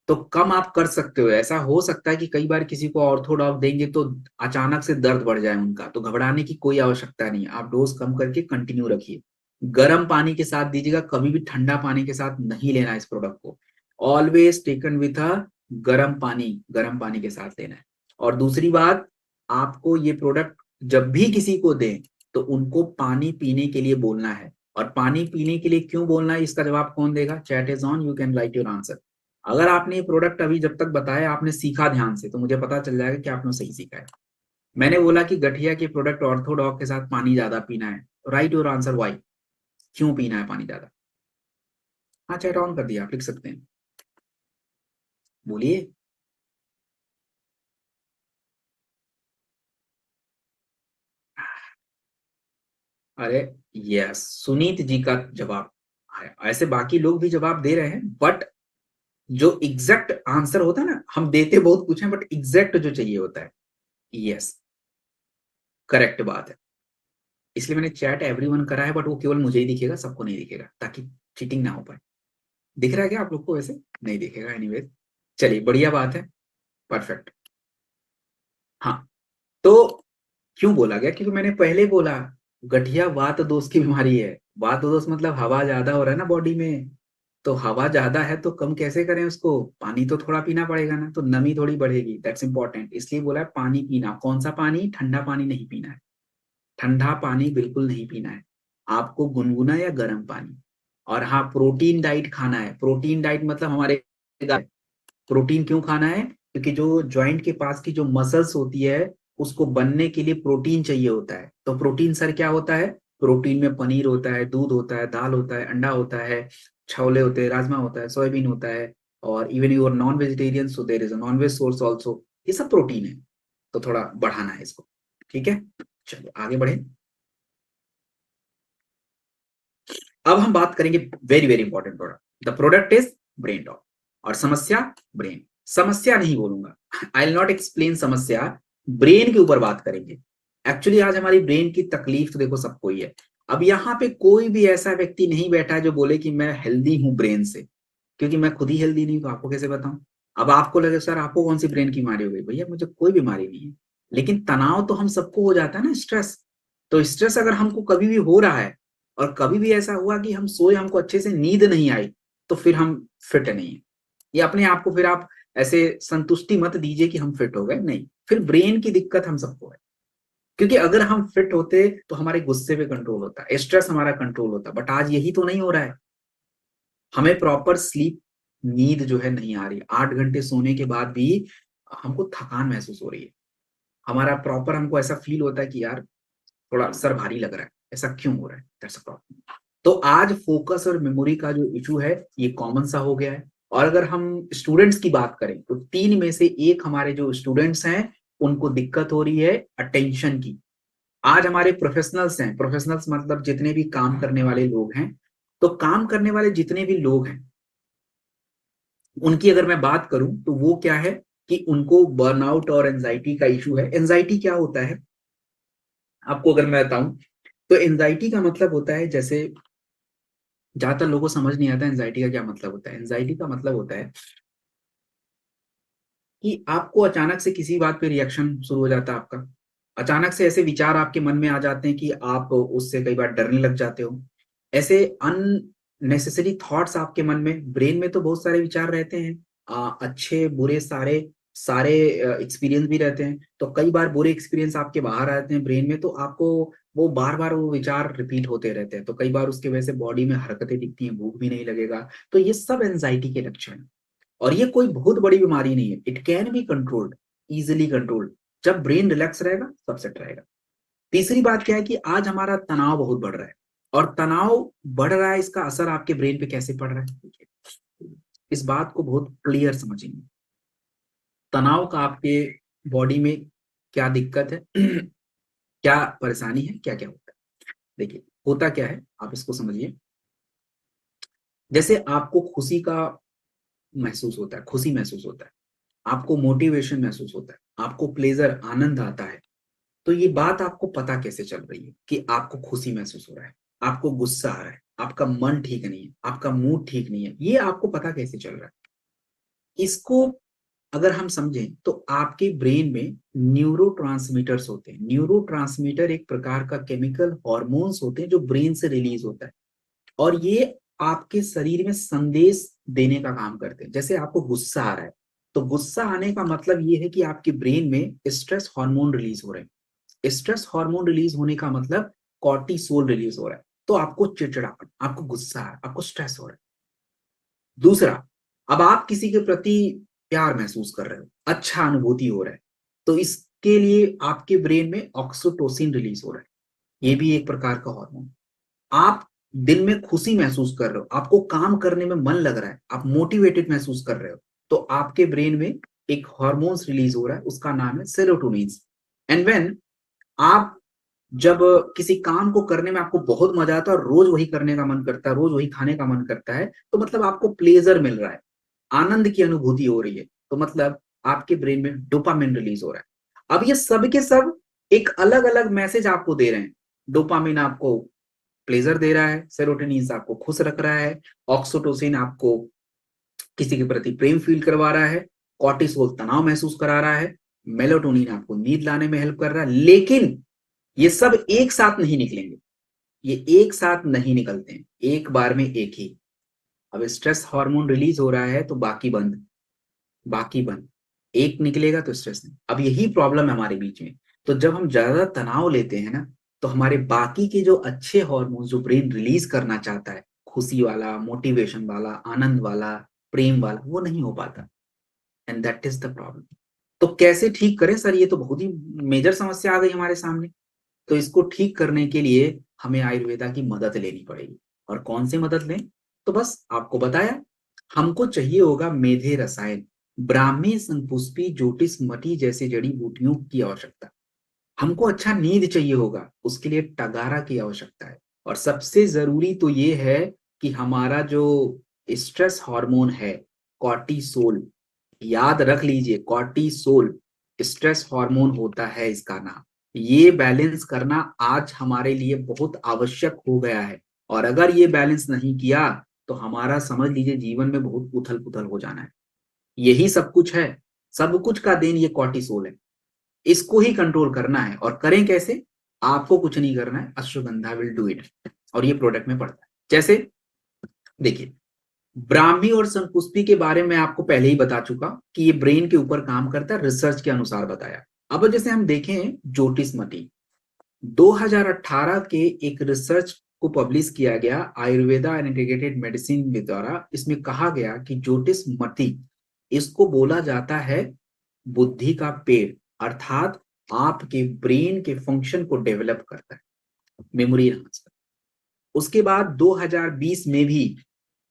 तो कम आप कर सकते हो। ऐसा हो सकता है कि कई बार किसी को ऑर्थोडॉक देंगे तो अचानक से दर्द बढ़ जाए उनका, तो घबराने की कोई आवश्यकता नहीं, आप डोज कम करके कंटिन्यू रखिए। गर्म पानी के साथ दीजिएगा, कभी भी ठंडा पानी के साथ नहीं लेना इस प्रोडक्ट को, ऑलवेज टेकन विथ अ गर्म पानी के साथ लेना है। और दूसरी बात, आपको ये प्रोडक्ट जब भी किसी को दें तो उनको पानी पीने के लिए बोलना है, और पानी पीने के लिए क्यों बोलना है, इसका जवाब कौन देगा? Chat is on, you can write your answer. अगर आपने ये प्रोडक्ट अभी जब तक बताया आपने सीखा ध्यान से, तो मुझे पता चल जाएगा कि आपने सही सीखा है। मैंने बोला कि गठिया के प्रोडक्ट ऑर्थोडॉक के साथ पानी ज्यादा पीना है, राइट योर आंसर वाई, क्यों पीना है पानी ज्यादा? हाँ, चैट ऑन कर दिया, आप लिख सकते हैं, बोलिए। अरे यस, सुनीत जी का जवाब है। ऐसे बाकी लोग भी जवाब दे रहे हैं, बट जो एग्जैक्ट आंसर होता है ना, हम देते बहुत कुछ हैं बट एग्जैक्ट जो चाहिए होता है, यस, करेक्ट बात है। इसलिए मैंने चैट एवरीवन करा है, बट वो केवल मुझे ही दिखेगा, सबको नहीं दिखेगा, ताकि चीटिंग ना हो पाए। दिख रहा है क्या आप लोग को? वैसे नहीं दिखेगा, एनीवेज चलिए, बढ़िया बात है, परफेक्ट। हाँ, तो क्यों बोला गया? क्योंकि मैंने पहले बोला गठिया वात दोष की बीमारी है। वात दोष मतलब हवा ज्यादा हो रहा है ना बॉडी में, तो हवा ज्यादा है तो कम कैसे करें उसको? पानी तो थोड़ा पीना पड़ेगा ना, तो नमी थोड़ी बढ़ेगी, दैट्स इंपॉर्टेंट। इसलिए बोला है पानी पीना। कौन सा पानी? ठंडा पानी नहीं पीना है, ठंडा पानी बिल्कुल नहीं पीना है, आपको गुनगुना या गर्म पानी। और हाँ, प्रोटीन डाइट खाना है। प्रोटीन डाइट मतलब हमारे, प्रोटीन क्यों खाना है? क्योंकि जो जॉइंट के पास की जो मसल्स होती है, उसको बनने के लिए प्रोटीन चाहिए होता है। तो प्रोटीन सर क्या होता है? प्रोटीन में पनीर होता है, दूध होता है, दाल होता है, अंडा होता है, छोले होते हैं, राजमा होता है, सोयाबीन होता है, और even you are non vegetarian so there is a non veg source also. ये सब प्रोटीन है, तो थोड़ा बढ़ाना है इसको, ठीक है। चलिए आगे बढ़े। अब हम बात करेंगे very very important product. The product is brain talk. और समस्या ब्रेन, समस्या नहीं बोलूंगा, आई विल नॉट एक्सप्लेन समस्या, ब्रेन के ऊपर बात करेंगे। एक्चुअली आज हमारी ब्रेन की तकलीफ तो देखो सबको ही है। अब यहाँ पे कोई भी ऐसा व्यक्ति नहीं बैठा है जो बोले कि मैं हेल्दी हूं ब्रेन से, क्योंकि मैं खुद ही हेल्दी नहीं हूं, तो आपको कैसे बताऊं? अब आपको लगे सर आपको कौन सी ब्रेन की बीमारी हो गई, भैया मुझे कोई बीमारी नहीं है, लेकिन तनाव तो हम सबको हो जाता है ना, स्ट्रेस। तो स्ट्रेस अगर हमको कभी भी हो रहा है, और कभी भी ऐसा हुआ कि हम सोए, हमको अच्छे से नींद नहीं आई, तो फिर हम फिट नहीं है। ये अपने आप को फिर आप ऐसे संतुष्टि मत दीजिए कि हम फिट हो गए, नहीं, फिर ब्रेन की दिक्कत हम सबको है। क्योंकि अगर हम फिट होते तो हमारे गुस्से पे कंट्रोल होता, स्ट्रेस हमारा कंट्रोल होता, बट आज यही तो नहीं हो रहा है। हमें प्रॉपर स्लीप, नींद जो है नहीं आ रही, 8 घंटे सोने के बाद भी हमको थकान महसूस हो रही है। हमारा प्रॉपर, हमको ऐसा फील होता है कि यार थोड़ा सर भारी लग रहा है, ऐसा क्यों हो रहा है? That's a problem. तो आज फोकस और मेमोरी का जो इशू है, ये कॉमन सा हो गया है। और अगर हम स्टूडेंट्स की बात करें, तो 3 में से 1 हमारे जो स्टूडेंट्स हैं, उनको दिक्कत हो रही है अटेंशन की। आज हमारे प्रोफेशनल्स हैं, प्रोफेशनल्स मतलब जितने भी काम करने वाले लोग हैं, तो काम करने वाले जितने भी लोग हैं, उनकी अगर मैं बात करूं तो वो क्या है कि उनको बर्नआउट और एंजाइटी का इशू है। एंजाइटी क्या होता है आपको अगर मैं बताऊं, तो एंजाइटी का मतलब होता है, जैसे ज्यादातर लोगों को समझ नहीं आता एंजाइटी का क्या मतलब होता है। एंजाइटी का मतलब होता है कि आपको अचानक से किसी बात पे रिएक्शन शुरू हो जाता है आपका, अचानक से ऐसे विचार आपके मन में आ जाते हैं कि आप उससे कई बार डरने लग जाते हो। ऐसे अननेसेसरी थॉट्स आपके मन में, ब्रेन में तो बहुत सारे विचार रहते हैं, अच्छे बुरे सारे सारे एक्सपीरियंस भी रहते हैं। तो कई बार बुरे एक्सपीरियंस आपके बाहर आते हैं ब्रेन में, तो आपको वो बार बार वो विचार रिपीट होते रहते हैं, तो कई बार उसकी वजह से बॉडी में हरकतें दिखती हैं, भूख भी नहीं लगेगा। तो ये सब एंजाइटी के लक्षण हैं। और ये कोई बहुत बड़ी बीमारी नहीं है, it can be controlled, easily controlled. जब ब्रेन रिलैक्स रहेगा सब सेट रहेगा। तीसरी बात क्या है कि आज हमारा तनाव बहुत बढ़ रहा है, और तनाव बढ़ रहा है, इसका असर आपके ब्रेन पे कैसे पड़ रहा है? इस बात को बहुत क्लियर समझेंगे, तनाव का आपके बॉडी में क्या दिक्कत है, क्या परेशानी है, क्या क्या होता है। देखिए होता क्या है, आप इसको समझिए। जैसे आपको खुशी का महसूस होता है, खुशी महसूस होता है, आपको मोटिवेशन महसूस होता है, आपको प्लेजर, आनंद आता है, तो ये बात आपको पता कैसे चल रही है कि आपको खुशी महसूस हो रहा है, आपको गुस्सा आ रहा है, आपका मन ठीक नहीं है, आपका मूड ठीक नहीं है, ये आपको पता कैसे चल रहा है? इसको अगर हम समझें तो आपके ब्रेन में न्यूरोट्रांसमीटर्स होते हैं। न्यूरोट्रांसमीटर एक प्रकार का केमिकल हॉर्मोन्स होते हैं जो ब्रेन से रिलीज होता है, और ये आपके शरीर में संदेश देने का काम करते हैं। जैसे आपको गुस्सा आ रहा है, तो गुस्सा आने का मतलब ये है कि आपके ब्रेन में स्ट्रेस हार्मोन रिलीज हो रहे हैं। स्ट्रेस हार्मोन रिलीज होने का मतलब कॉर्टिसोल रिलीज हो रहा है। तो आपको चिड़चिड़ापन, आपको गुस्सा है, आपको स्ट्रेस हो रहा है। दूसरा, अब आप किसी के प्रति प्यार महसूस कर रहे हो, अच्छा अनुभूति हो रहा है, तो इसके लिए आपके ब्रेन में ऑक्सीटोसिन रिलीज हो रहा है, ये भी एक प्रकार का हार्मोन। आप दिल में खुशी महसूस कर रहे हो, आपको काम करने में मन लग रहा है, आप मोटिवेटेड महसूस कर रहे हो, तो आपके ब्रेन में एक हार्मोन्स रिलीज हो रहा है, उसका नाम है सेरोटोनिन। एंड व्हेन आप जब किसी काम को करने में आपको बहुत मजा आता है और रोज वही करने का मन करता है, रोज वही खाने का मन करता है, तो मतलब आपको प्लेजर मिल रहा है, आनंद की अनुभूति हो रही है, तो मतलब आपके ब्रेन में डोपामिन रिलीज हो रहा है। अब ये सब के सब एक अलग अलग मैसेज आपको दे रहे हैं। डोपामिन आपको प्लेजर दे रहा है, सेरोटोनिन आपको खुश रख रहा है, ऑक्सीटोसिन आपको किसी के प्रति प्रेम फील करवा रहा है, कॉर्टिसोल तनाव महसूस करा रहा है, मेलाटोनिन आपको नींद लाने में हेल्प कर रहा है। लेकिन ये सब एक साथ नहीं निकलेंगे, ये एक साथ नहीं निकलते हैं, एक बार में एक ही। अब स्ट्रेस हार्मोन रिलीज हो रहा है तो बाकी बंद, बाकी बंद, एक निकलेगा तो स्ट्रेस नहीं। अब यही प्रॉब्लम है हमारे बीच में। तो जब हम ज्यादा तनाव लेते हैं ना, तो हमारे बाकी के जो अच्छे हार्मोन जो ब्रेन रिलीज करना चाहता है, खुशी वाला, मोटिवेशन वाला, आनंद वाला, प्रेम वाला, वो नहीं हो पाता। And that is the problem. तो कैसे ठीक करें सर, ये तो बहुत ही मेजर समस्या आ गई हमारे सामने। तो इसको ठीक करने के लिए हमें आयुर्वेदा की मदद लेनी पड़ेगी। और कौन सी मदद लें? तो बस आपको बताया, हमको चाहिए होगा मेधे रसायन, ब्राह्मी, शंखपुष्पी, ज्योतिष मटी जैसे जड़ी बूटियों की आवश्यकता। हमको अच्छा नींद चाहिए होगा, उसके लिए टगारा की आवश्यकता है। और सबसे जरूरी तो ये है कि हमारा जो स्ट्रेस हार्मोन है, कॉर्टिसोल, याद रख लीजिए, कॉर्टिसोल स्ट्रेस हार्मोन होता है इसका नाम। ये बैलेंस करना आज हमारे लिए बहुत आवश्यक हो गया है। और अगर ये बैलेंस नहीं किया तो हमारा समझ लीजिए जीवन में बहुत उथल पुथल हो जाना है। यही सब कुछ है, सब कुछ का देन ये कॉर्टिसोल है। इसको ही कंट्रोल करना है। और करें कैसे? आपको कुछ नहीं करना है, अश्वगंधा विल डू इट। और ये प्रोडक्ट में पड़ता है। जैसे देखिए, ब्राह्मी और शंखपुष्पी के बारे में आपको पहले ही बता चुका कि ये ब्रेन के ऊपर काम करता है, रिसर्च के अनुसार बताया। अब जैसे हम देखें ज्योतिषमती, 2018 के एक रिसर्च को पब्लिश किया गया आयुर्वेदा एंड इंटीग्रेटेड मेडिसिन के द्वारा। इसमें कहा गया कि ज्योतिषमती, इसको बोला जाता है बुद्धि का पेड़, अर्थात आपके ब्रेन के फंक्शन को डेवलप करता है, मेमोरी एनहांस करता है। उसके बाद 2020 में भी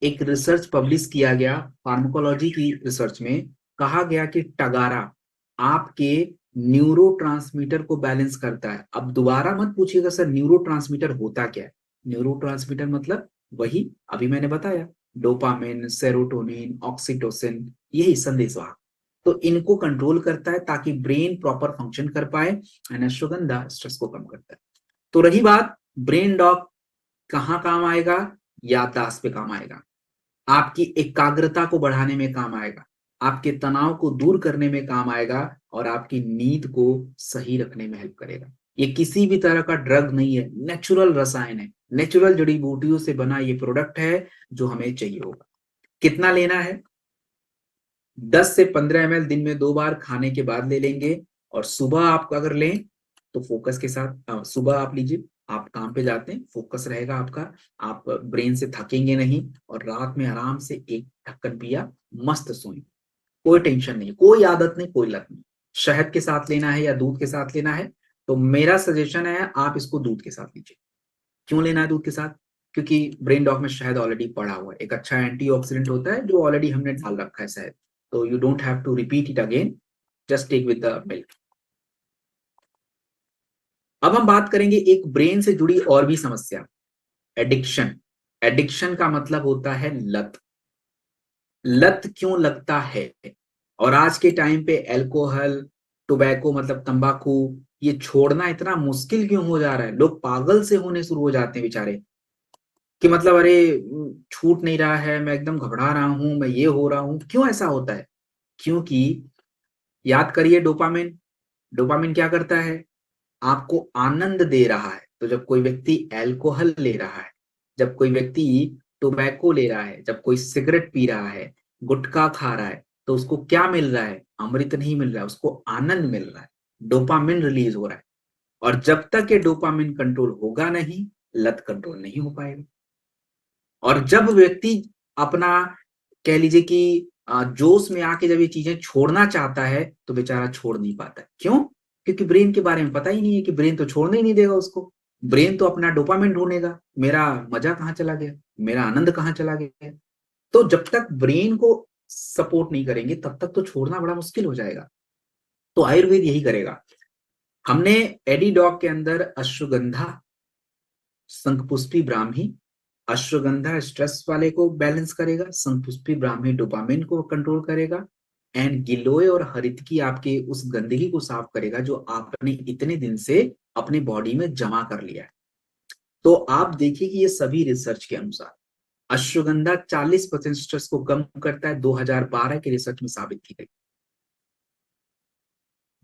एक रिसर्च पब्लिश किया गया, फार्माकोलॉजी की रिसर्च में कहा गया कि टगारा आपके न्यूरोट्रांसमीटर को बैलेंस करता है। अब दोबारा मत पूछिएगा सर न्यूरोट्रांसमीटर होता क्या है। न्यूरोट्रांसमीटर मतलब वही अभी मैंने बताया, डोपामिन, सेरोटोनिन, ऑक्सीटोसिन, यही संदेशवाहक। तो इनको कंट्रोल करता है ताकि ब्रेन प्रॉपर फंक्शन कर पाए। एंड अश्वगंधा स्ट्रेस को कम करता है। तो रही बात ब्रेन डॉग, कहाँ काम आएगा? याददाश्त पे काम आएगा, आपकी एकाग्रता को बढ़ाने में काम आएगा, आपके तनाव को दूर करने में काम आएगा, और आपकी नींद को सही रखने में हेल्प करेगा। ये किसी भी तरह का ड्रग नहीं है, नेचुरल रसायन है, नेचुरल जड़ी बूटियों से बना ये प्रोडक्ट है जो हमें चाहिए होगा। कितना लेना है? 10 से 15 ml दिन में 2 बार खाने के बाद ले लेंगे। और सुबह आप अगर लें तो फोकस के साथ, सुबह आप लीजिए, आप काम पे जाते हैं, फोकस रहेगा आपका, आप ब्रेन से थकेंगे नहीं। और रात में आराम से एक ढक्कन पिया, मस्त सोए, कोई टेंशन नहीं, कोई आदत नहीं, कोई लत नहीं। शहद के साथ लेना है या दूध के साथ लेना है, तो मेरा सजेशन है आप इसको दूध के साथ लीजिए। क्यों लेना है दूध के साथ? क्योंकि ब्रेन डॉग में शहद ऑलरेडी पड़ा हुआ है, एक अच्छा एंटीऑक्सीडेंट होता है जो ऑलरेडी हमने डाल रखा है शहद। तो you don't have to repeat it again, just take with the milk. अब हम बात करेंगे एक ब्रेन से जुड़ी और भी समस्या, एडिक्शन। एडिक्शन का मतलब होता है लत। लत क्यों लगता है? और आज के टाइम पे अल्कोहल, टोबैको मतलब तंबाकू, ये छोड़ना इतना मुश्किल क्यों हो जा रहा है? लोग पागल से होने शुरू हो जाते हैं बेचारे, कि मतलब अरे छूट नहीं रहा है, मैं एकदम घबरा रहा हूं, मैं ये हो रहा हूं। क्यों ऐसा होता है? क्योंकि याद करिए, डोपामिन, डोपामिन क्या करता है? आपको आनंद दे रहा है। तो जब कोई व्यक्ति अल्कोहल ले रहा है, जब कोई व्यक्ति टोबैको ले रहा है, जब कोई सिगरेट पी रहा है, गुटखा खा रहा है, तो उसको क्या मिल रहा है? अमृत नहीं मिल रहा है, उसको आनंद मिल रहा है, डोपामिन रिलीज हो रहा है। और जब तक ये डोपामिन कंट्रोल होगा नहीं, लत कंट्रोल नहीं हो पाएगा। और जब व्यक्ति अपना कह लीजिए कि जोश में आके जब ये चीजें छोड़ना चाहता है तो बेचारा छोड़ नहीं पाता है। क्यों? क्योंकि ब्रेन के बारे में पता ही नहीं है कि ब्रेन तो छोड़ने ही नहीं देगा उसको। ब्रेन तो अपना डोपामिन ढूंढेगा, मेरा मजा कहाँ चला गया, मेरा आनंद कहाँ चला गया। तो जब तक ब्रेन को सपोर्ट नहीं करेंगे तब तक तो छोड़ना बड़ा मुश्किल हो जाएगा। तो आयुर्वेद यही करेगा। हमने एडिडॉग के अंदर अश्वगंधा, शंखपुष्पी ब्राह्मी, अश्वगंधा स्ट्रेस वाले को बैलेंस करेगा, शंखपुष्पी ब्राह्मी डोपामिन को कंट्रोल करेगा, एंड गिलोय और हरितकी आपके उस गंदगी को साफ करेगा जो आपने इतने दिन से अपने बॉडी में जमा कर लिया है। तो आप देखिए कि ये सभी रिसर्च के अनुसार अश्वगंधा 40% स्ट्रेस को कम करता है, 2012 के रिसर्च में साबित की गई।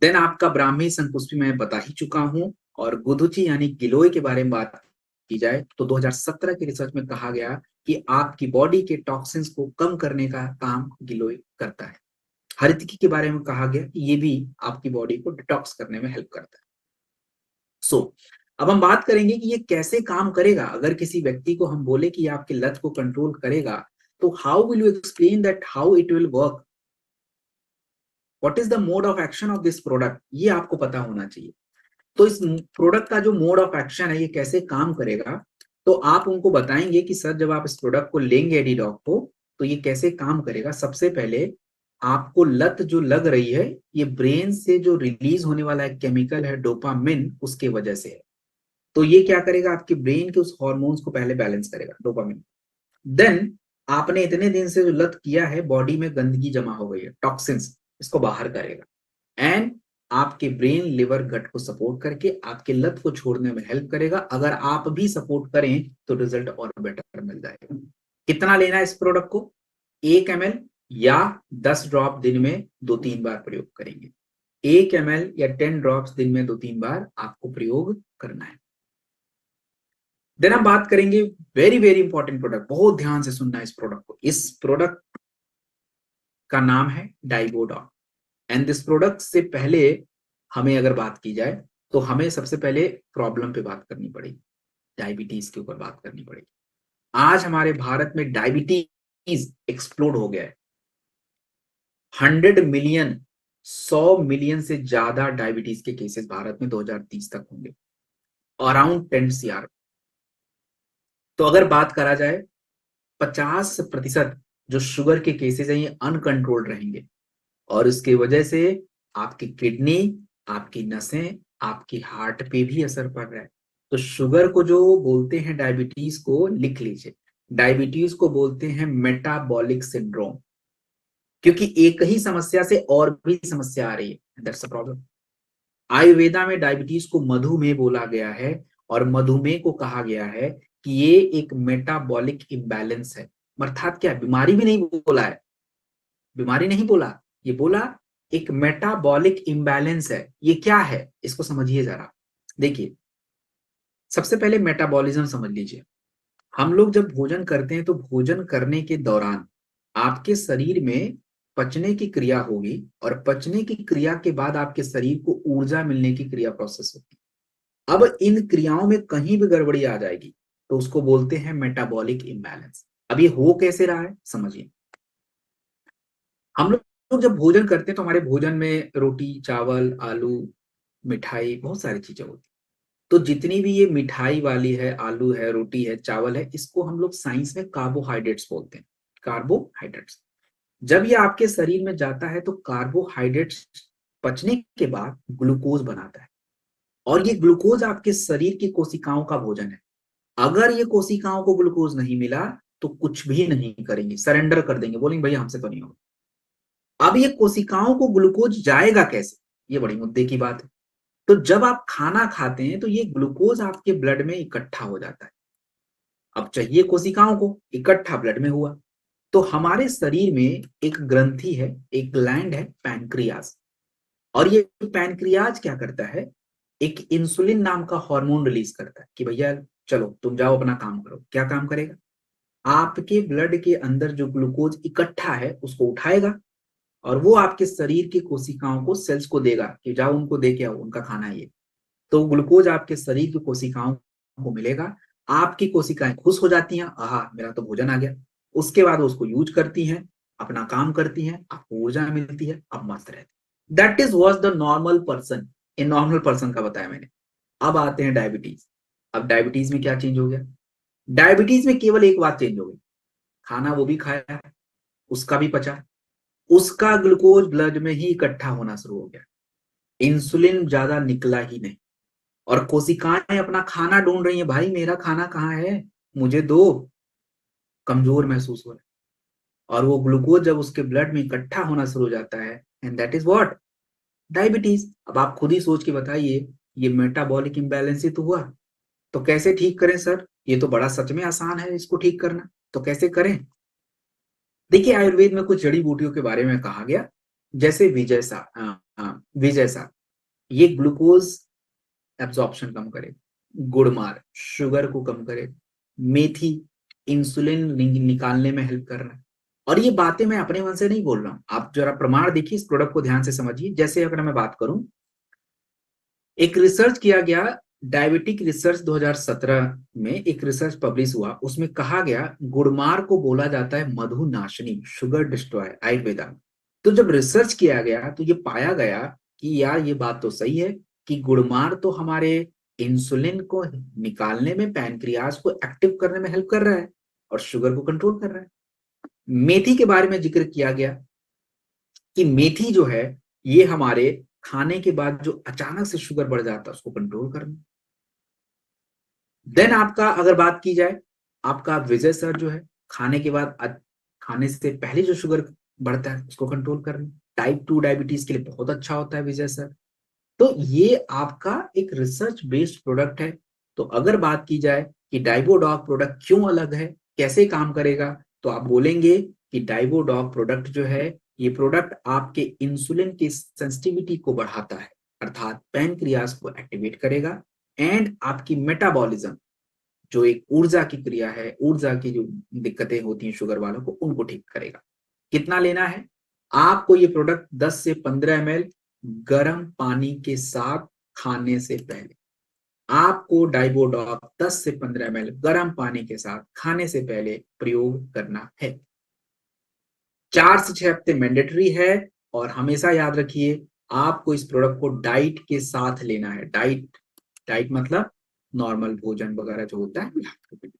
देन आपका ब्राह्मी शंखपुष्पी मैं बता ही चुका हूं, और गुदुची यानी गिलोय के बारे में बात की जाए तो 2017 के रिसर्च में कहा गया कि आपकी बॉडी के टॉक्सिन्स को कम करने का काम गिलोय करता है। हरितकी के बारे में कहा गया कि ये भी आपकी बॉडी को डिटॉक्स करने में हेल्प करता है। सो अब हम बात करेंगे कि ये कैसे काम करेगा। अगर किसी व्यक्ति को हम बोले कि आपकी लत को कंट्रोल करेगा, तो how will you explain that how it will work, what is the mode of action of this product, ये आपको पता होना चाहिए। तो इस प्रोडक्ट का जो मोड ऑफ एक्शन है, ये कैसे काम करेगा, तो आप उनको बताएंगे कि सर जब आप इस प्रोडक्ट को लेंगे एडिडॉग को, तो ये कैसे काम करेगा। सबसे पहले आपको लत जो लग रही है, ये ब्रेन से जो रिलीज होने वाला एक केमिकल है डोपामिन, उसके वजह से है। तो ये क्या करेगा, आपके ब्रेन के उस हॉर्मोन्स को पहले बैलेंस करेगा, डोपामिन। देन आपने इतने दिन से जो लत किया है, बॉडी में गंदगी जमा हो गई है, टॉक्सिन्स, इसको बाहर करेगा। एंड आपके ब्रेन लिवर गट को सपोर्ट करके आपके लत को छोड़ने में हेल्प करेगा। अगर आप भी सपोर्ट करें तो रिजल्ट और बेटर मिल जाएगा। कितना लेना है इस प्रोडक्ट को? 1 ml या 10 ड्रॉप दिन में 2-3 बार प्रयोग करेंगे। 1 ml या 10 ड्रॉप्स दिन में 2-3 बार आपको प्रयोग करना है। देन हम बात करेंगे वेरी वेरी इंपॉर्टेंट प्रोडक्ट, बहुत ध्यान से सुनना है इस प्रोडक्ट को। इस प्रोडक्ट का नाम है डाइबोडॉन। एंड दिस प्रोडक्ट से पहले हमें अगर बात की जाए तो हमें सबसे पहले प्रॉब्लम पे बात करनी पड़ेगी, डायबिटीज के ऊपर बात करनी पड़ेगी। आज हमारे भारत में डायबिटीज एक्सप्लोड हो गया है। 100 मिलियन, 100 मिलियन से ज्यादा डायबिटीज के केसेस भारत में 2030 तक होंगे, अराउंड 10 CR। तो अगर बात करा जाए 50% जो शुगर के केसेस हैं ये अनकंट्रोल्ड रहेंगे, और इसकी वजह से आपकी किडनी, आपकी नसें, आपकी हार्ट पे भी असर पड़ रहा है। तो शुगर को जो बोलते हैं, डायबिटीज को लिख लीजिए, डायबिटीज को बोलते हैं मेटाबॉलिक सिंड्रोम, क्योंकि एक ही समस्या से और भी समस्या आ रही है। That's a problem. आयुर्वेदा में डायबिटीज को मधुमेह बोला गया है, और मधुमेह को कहा गया है कि ये एक मेटाबॉलिक इम्बैलेंस है। अर्थात क्या, बीमारी भी नहीं बोला है, बीमारी नहीं बोला, ये बोला एक मेटाबॉलिक इम्बैलेंस है। ये क्या है, इसको समझिए जरा। देखिए, सबसे पहले मेटाबॉलिज्म समझ लीजिए। हम लोग जब भोजन करते हैं तो भोजन करने के दौरान आपके शरीर में पचने की क्रिया होगी, और पचने की क्रिया के बाद आपके शरीर को ऊर्जा मिलने की क्रिया प्रोसेस होगी। अब इन क्रियाओं में कहीं भी गड़बड़ी आ जाएगी तो उसको बोलते हैं मेटाबॉलिक इम्बैलेंस। अब ये हो कैसे रहा है समझिए। हम लोग जब भोजन करते हैं तो हमारे भोजन में रोटी, चावल, आलू, मिठाई, बहुत सारी चीजें होती हैं। तो जितनी भी ये मिठाई वाली है, आलू है, रोटी है, चावल है, इसको हम लोग साइंस में कार्बोहाइड्रेट्स बोलते हैं, कार्बोहाइड्रेट्स। जब ये आपके शरीर में जाता है तो कार्बोहाइड्रेट्स पचने के बाद ग्लूकोज बनाता है, और ये ग्लूकोज आपके शरीर की कोशिकाओं का भोजन है। अगर ये कोशिकाओं को ग्लूकोज नहीं मिला तो कुछ भी नहीं करेंगे, सरेंडर कर देंगे, बोलेंगे भैया हमसे तो नहीं होगा। अब ये कोशिकाओं को ग्लूकोज जाएगा कैसे, ये बड़ी मुद्दे की बात है। तो जब आप खाना खाते हैं तो ये ग्लूकोज आपके ब्लड में इकट्ठा हो जाता है। अब चाहिए कोशिकाओं को, इकट्ठा ब्लड में हुआ। तो हमारे शरीर में एक ग्रंथि है, एक ग्लैंड है पैनक्रियाज, और ये पैनक्रियाज क्या करता है, एक इंसुलिन नाम का हार्मोन रिलीज करता है कि भैया चलो तुम जाओ अपना काम करो। क्या काम करेगा, आपके ब्लड के अंदर जो ग्लूकोज इकट्ठा है उसको उठाएगा, और वो आपके शरीर की कोशिकाओं को, सेल्स को देगा कि जाओ उनको दे के आओ, उनका खाना है ये। तो ग्लूकोज आपके शरीर की कोशिकाओं को मिलेगा, आपकी कोशिकाएं खुश हो जाती हैं, आहा मेरा तो भोजन आ गया। उसके बाद उसको यूज करती हैं, अपना काम करती हैं, आपको ऊर्जा मिलती है, आप मस्त रहते हैं। That is was the normal person. In normal person का बताया मैंने। अब आते हैं डायबिटीज। अब डायबिटीज में क्या चेंज हो गया? डायबिटीज में केवल एक बात चेंज हो गई, खाना वो भी खाया, उसका भी पचा, उसका ग्लूकोज ब्लड में ही इकट्ठा होना शुरू हो गया, इंसुलिन ज्यादा निकला ही नहीं। और कोशिकाएं अपना खाना ढूंढ रही हैं, भाई मेरा खाना कहाँ है, मुझे दो। कमजोर महसूस हो रहा है, और वो ग्लूकोज जब उसके ब्लड में इकट्ठा होना शुरू हो जाता है, and that is what, diabetes. अब आप खुद ही सोच के बताइए, ये मेटाबॉलिक इम्बैलेंस ही तो हुआ। तो कैसे ठीक करें सर? ये तो बड़ा सच में आसान है इसको ठीक करना। तो कैसे करें? देखिए, आयुर्वेद में कुछ जड़ी बूटियों के बारे में कहा गया, जैसे विजयसा, ये ग्लूकोज एब्जॉर्प्शन कम करे, गुड़मार शुगर को कम करे, मेथी इंसुलिन निकालने में हेल्प कर रहा है। और ये बातें मैं अपने मन से नहीं बोल रहा हूं, आप जरा प्रमाण देखिए, इस प्रोडक्ट को ध्यान से समझिए। जैसे अगर मैं बात करूं, एक रिसर्च किया गया, डायबिटिक रिसर्च 2017 में एक रिसर्च पब्लिश हुआ, उसमें कहा गया गुड़मार को बोला जाता है मधुनाशिनी, शुगर डिस्ट्रॉय आयुर्वेदा में। तो जब रिसर्च किया गया तो ये पाया गया कि यार ये बात तो सही है कि गुड़मार तो हमारे इंसुलिन को निकालने में, पैनक्रियाज को एक्टिव करने में हेल्प कर रहा है और शुगर को कंट्रोल कर रहा है। मेथी के बारे में जिक्र किया गया कि मेथी जो है ये हमारे खाने के बाद जो अचानक से शुगर बढ़ जाता है उसको कंट्रोल करना। देन आपका अगर बात की जाए, आपका विजय सर जो है खाने के बाद, खाने से पहले जो शुगर बढ़ता है उसको कंट्रोल करना। टाइप 2 डायबिटीज के लिए बहुत अच्छा होता है विजय सर। तो ये आपका एक रिसर्च बेस्ड प्रोडक्ट है। तो अगर बात की जाए कि डाइबोडॉक प्रोडक्ट क्यों अलग है, कैसे काम करेगा, तो आप बोलेंगे कि डाइबोडॉक प्रोडक्ट जो है, ये प्रोडक्ट आपके इंसुलिन की सेंसिटिविटी को बढ़ाता है, अर्थात पैनक्रियाज को एक्टिवेट करेगा, एंड आपकी मेटाबॉलिज्म, जो एक ऊर्जा की क्रिया है, ऊर्जा की जो दिक्कतें होती हैं शुगर वालों को, उनको ठीक करेगा। कितना लेना है आपको? ये प्रोडक्ट 10 से 15 ml गर्म पानी के साथ खाने से पहले, आपको डाइबोडॉक 10 से 15 ml गर्म पानी के साथ खाने से पहले प्रयोग करना है। 4 से 6 हफ्ते मैंडेटरी है। और हमेशा याद रखिए, आपको इस प्रोडक्ट को डाइट के साथ लेना है। डाइट, डाइट मतलब नॉर्मल भोजन वगैरह जो होता है।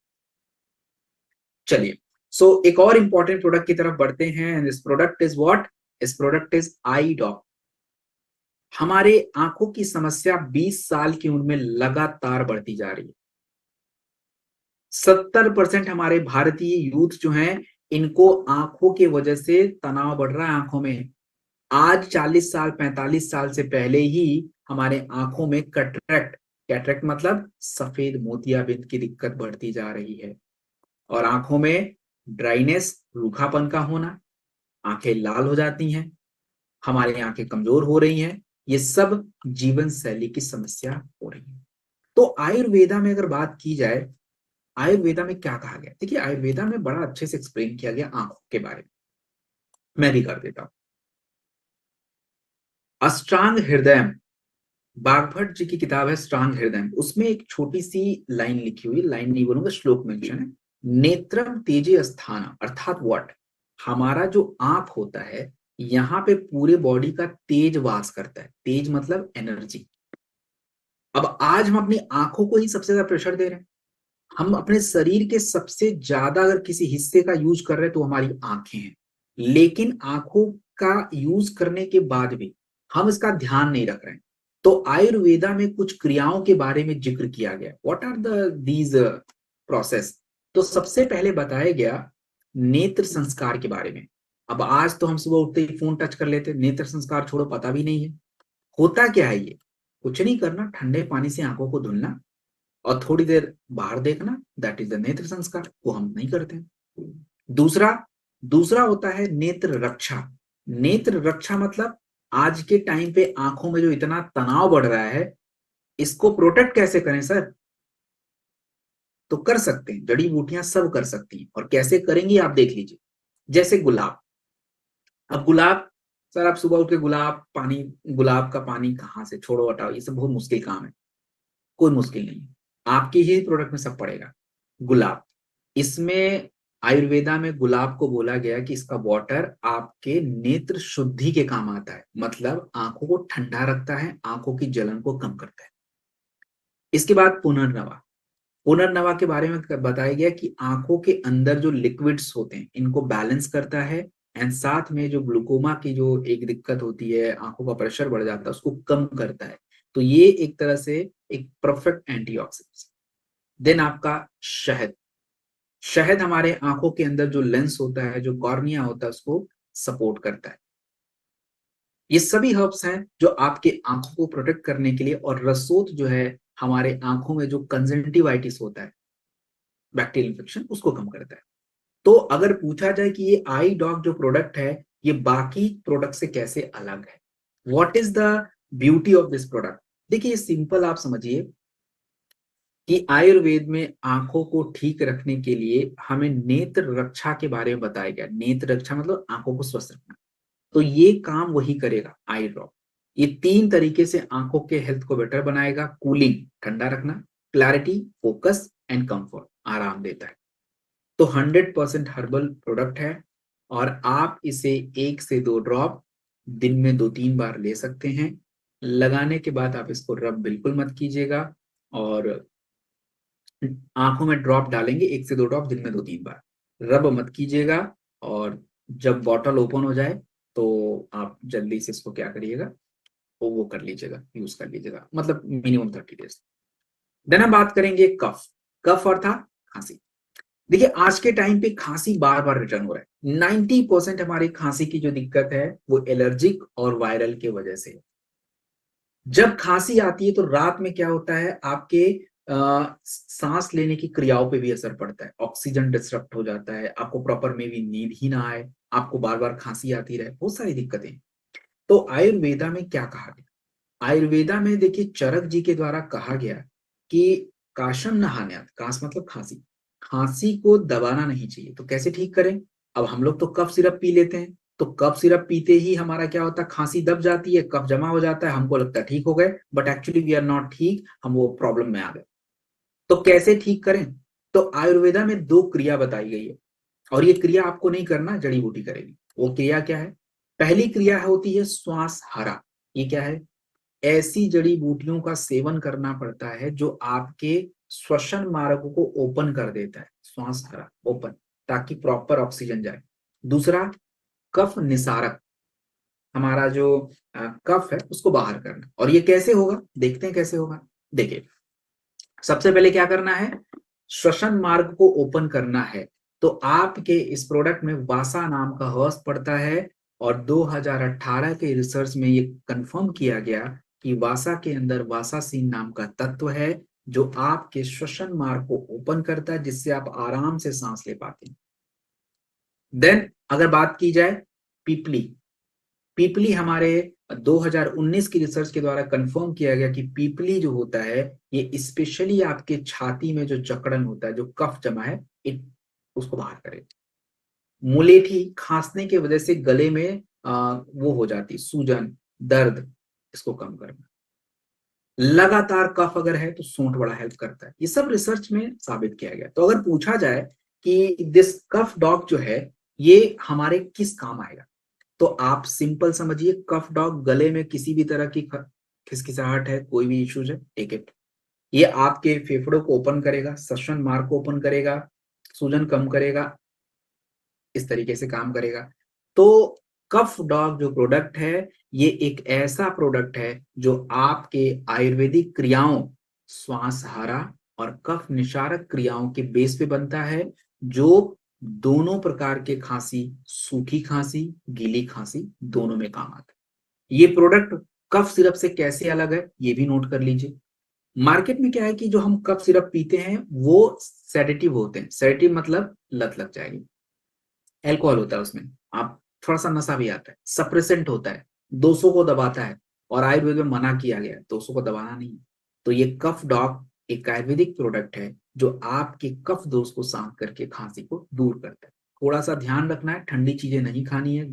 चलिए, सो एक और इंपॉर्टेंट प्रोडक्ट की तरफ बढ़ते हैं। This product is what? इस प्रोडक्ट इज आई डॉक। हमारे आंखों की समस्या 20 साल की उम्र में लगातार बढ़ती जा रही है। 70% हमारे भारतीय यूथ जो हैं, इनको आंखों की वजह से तनाव बढ़ रहा है आंखों में। आज 40 साल 45 साल से पहले ही हमारे आंखों में कैटरेक्ट, कैटरेक्ट मतलब सफेद मोतियाबिंद की दिक्कत बढ़ती जा रही है। और आंखों में ड्राइनेस, रूखापन का होना, आंखें लाल हो जाती हैं, हमारी आंखें कमजोर हो रही हैं, ये सब जीवन शैली की समस्या हो रही है। तो आयुर्वेदा में अगर बात की जाए, आयुर्वेदा में क्या कहा गया? देखिए, आयुर्वेदा में बड़ा अच्छे से एक्सप्लेन किया गया आंखों के बारे में। मैं भी कर देता हूं। अष्टांग हृदय, बागभट्ट जी की किताब है अष्टांग हृदय, उसमें एक छोटी सी लाइन लिखी हुई, लाइन नहीं बोलूंगा, श्लोक मेंशन है। नेत्रम तेजे स्थान, अर्थात व्हाट, हमारा जो आंख होता है, यहाँ पे पूरे बॉडी का तेज वास करता है। तेज मतलब एनर्जी। अब आज हम अपनी आंखों को ही सबसे ज्यादा प्रेशर दे रहे हैं। हम अपने शरीर के सबसे ज्यादा अगर किसी हिस्से का यूज कर रहे हैं तो हमारी आंखें हैं। लेकिन आंखों का यूज करने के बाद भी हम इसका ध्यान नहीं रख रहे हैं। तो आयुर्वेदा में कुछ क्रियाओं के बारे में जिक्र किया गया। What are these process? तो सबसे पहले बताया गया नेत्र संस्कार के बारे में। अब आज तो हम सुबह उठते ही फोन टच कर लेते, नेत्र संस्कार छोड़ो, पता भी नहीं है होता क्या है ये। कुछ नहीं करना, ठंडे पानी से आंखों को धुलना और थोड़ी देर बाहर देखना, दैट इज द नेत्र संस्कार, वो हम नहीं करते। दूसरा दूसरा होता है नेत्र रक्षा। नेत्र रक्षा मतलब आज के टाइम पे आंखों में जो इतना तनाव बढ़ रहा है, इसको प्रोटेक्ट कैसे करें सर? तो कर सकते हैं, जड़ी बूटियां सब कर सकती हैं। और कैसे करेंगी आप देख लीजिए। जैसे गुलाब। अब गुलाब, सर आप सुबह उठ के गुलाब पानी, गुलाब का पानी कहाँ से, छोड़ो हटाओ, ये सब बहुत मुश्किल काम है। कोई मुश्किल नहीं है, आपके ही प्रोडक्ट में सब पड़ेगा। गुलाब, इसमें आयुर्वेदा में गुलाब को बोला गया कि इसका वाटर आपके नेत्र शुद्धि के काम आता है, मतलब आंखों को ठंडा रखता है, आंखों की जलन को कम करता है। इसके बाद पुनर्नवा, पुनर्नवा के बारे में बताया गया कि आंखों के अंदर जो लिक्विड्स होते हैं इनको बैलेंस करता है, एंड साथ में जो ग्लूकोमा की जो एक दिक्कत होती है, आंखों का प्रेशर बढ़ जाता है, उसको कम करता है। तो ये एक तरह से एक परफेक्ट एंटीऑक्सीडेंट। देन आपका शहद, शहद हमारे आंखों के अंदर जो लेंस होता है, जो कॉर्निया होता है, उसको सपोर्ट करता है। ये सभी हर्ब्स हैं जो आपके आंखों को प्रोटेक्ट करने के लिए, और रसोत जो है हमारे आंखों में जो कंजंक्टिवाइटिस होता है, बैक्टीरियल इन्फेक्शन, उसको कम करता है। तो अगर पूछा जाए कि ये आई डॉग जो प्रोडक्ट है ये बाकी प्रोडक्ट से कैसे अलग है, what is the beauty of this product, देखिए सिंपल आप समझिए कि आयुर्वेद में आंखों को ठीक रखने के लिए हमें नेत्र रक्षा के बारे में बताया गया। नेत्र रक्षा मतलब आंखों को स्वस्थ रखना, तो ये काम वही करेगा आई ड्रॉप। ये 3 तरीके से आंखों के हेल्थ को बेटर बनाएगा। कूलिंग, ठंडा रखना, क्लैरिटी, फोकस एंड कंफर्ट, आराम देता है। तो 100% हर्बल प्रोडक्ट है, और आप इसे 1 से 2 ड्रॉप दिन में 2-3 बार ले सकते हैं। लगाने के बाद आप इसको रब बिल्कुल मत कीजिएगा, और आंखों में ड्रॉप डालेंगे 1 से 2 ड्रॉप दिन में 2-3 बार, रब मत कीजिएगा। और जब बॉटल ओपन हो जाए तो आप जल्दी से इसको क्या करिएगा, वो कर लीजिएगा, यूज कर लीजिएगा, मतलब मिनिमम 30 डेज। देन हम बात करेंगे कफ, कफ अर्थात खांसी। देखिए आज के टाइम पे खांसी बार बार रिटर्न हो रहा है। 90% हमारी खांसी की जो दिक्कत है वो एलर्जिक और वायरल के वजह से है। जब खांसी आती है तो रात में क्या होता है, आपके सांस लेने की क्रियाओं पे भी असर पड़ता है, ऑक्सीजन डिस्टरप्ट हो जाता है, आपको प्रॉपर में भी नींद ही ना आए, आपको बार बार खांसी आती रहे, बहुत सारी दिक्कतें। तो आयुर्वेदा में क्या कहा गया, आयुर्वेदा में देखिए चरक जी के द्वारा कहा गया कि काशम नहान्यात, काश मतलब खांसी, खांसी को दबाना नहीं चाहिए। तो कैसे ठीक करें, अब हम लोग तो कफ सिरप पी लेते हैं, तो कफ सिरप पीते ही हमारा क्या होता है, खांसी दब जाती है, कफ जमा हो जाता है, हमको लगता है ठीक हो गए, but actually we are not ठीक, हम वो प्रॉब्लम में आ गए। तो कैसे ठीक करें, तो आयुर्वेदा में 2 क्रिया बताई गई है, और ये क्रिया आपको नहीं करना, जड़ी बूटी करेगी। वो क्रिया क्या है, पहली क्रिया होती है श्वास हरा। ये क्या है, ऐसी जड़ी बूटियों का सेवन करना पड़ता है जो आपके श्वसन मार्ग को ओपन कर देता है, श्वास हरा ओपन, ताकि प्रॉपर ऑक्सीजन जाए। दूसरा, कफ निसारक, हमारा जो कफ है उसको बाहर करना। और ये कैसे होगा, देखते हैं कैसे होगा। देखिए सबसे पहले क्या करना है, श्वसन मार्ग को ओपन करना है। तो आपके इस प्रोडक्ट में वासा नाम का हर्ब्स पड़ता है, और 2018 के रिसर्च में ये कंफर्म किया गया कि वासा के अंदर वासासीन नाम का तत्व है जो आपके श्वसन मार्ग को ओपन करता है, जिससे आप आराम से सांस ले पाते हैं। देन अगर बात की जाए पीपली, पीपली हमारे 2019 की रिसर्च के द्वारा कंफर्म किया गया कि पीपली जो होता है ये स्पेशली आपके छाती में जो जकड़न होता है, जो कफ जमा है, उसको बाहर करे। मुलेठी, खांसने की वजह से गले में वो हो जाती सूजन, दर्द, इसको कम करना। लगातार कफ अगर है तो सूंठ बड़ा हेल्प करता है। ये सब रिसर्च में साबित किया गया। तो अगर पूछा जाए कि दिस कफ डॉग जो है ये हमारे किस काम आएगा, तो आप सिंपल समझिए, कफ डॉग गले में किसी भी तरह की खिसखिसाहट है, कोई भी इश्यूज है, टेक इट। ये आपके फेफड़ों को ओपन करेगा, श्वसन मार्ग को ओपन करेगा, सूजन कम करेगा, इस तरीके से काम करेगा। तो कफ डॉग जो प्रोडक्ट है ये एक ऐसा प्रोडक्ट है जो आपके आयुर्वेदिक क्रियाओं, श्वासहारा और कफ निशारक क्रियाओं के बेस पे बनता है, जो दोनों प्रकार के खांसी, सूखी खांसी, गीली खांसी, दोनों में काम आता है। ये प्रोडक्ट कफ सिरप से कैसे अलग है ये भी नोट कर लीजिए। मार्केट में क्या है कि जो हम कफ सिरप पीते हैं वो सेडेटिव होते हैं, सेडेटिव मतलब लत लग जाएगी, एल्कोहल होता है उसमें, आप थोड़ा सा नशा भी आता है, सप्रेसेंट होता है, 200 को दबाता है, और आयुर्वेद में मना किया गया है 200 को दबाना नहीं। तो ये कफ डॉग एक आयुर्वेदिक प्रोडक्ट है जो आपके कफ दोष को शांत करके खांसी को दूर करता है। थोड़ा सा ध्यान रखना है, ठंडी चीजें नहीं खानी है,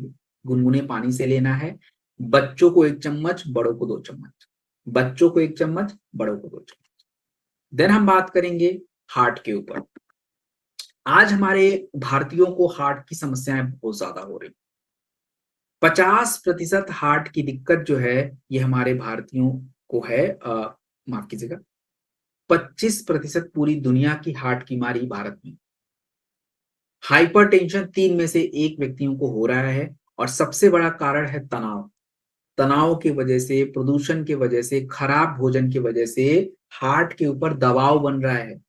गुनगुने पानी से लेना है। बच्चों को 1 चम्मच, बड़ों को 2 चम्मच, बच्चों को 1 चम्मच, बड़ों को 2 चम्मच। देन हम बात करेंगे हार्ट के ऊपर। आज हमारे भारतीयों को हार्ट की समस्याएं बहुत ज्यादा हो रही। 50% हार्ट की दिक्कत जो है ये हमारे भारतीयों को है। माफ कीजिएगा, 25% पूरी दुनिया की हार्ट की बीमारी भारत में। हाइपरटेंशन 3 में से 1 व्यक्तियों को हो रहा है, और सबसे बड़ा कारण है तनाव। तनाव की वजह से, प्रदूषण की वजह से, खराब भोजन की वजह से हार्ट के ऊपर दबाव बन रहा है।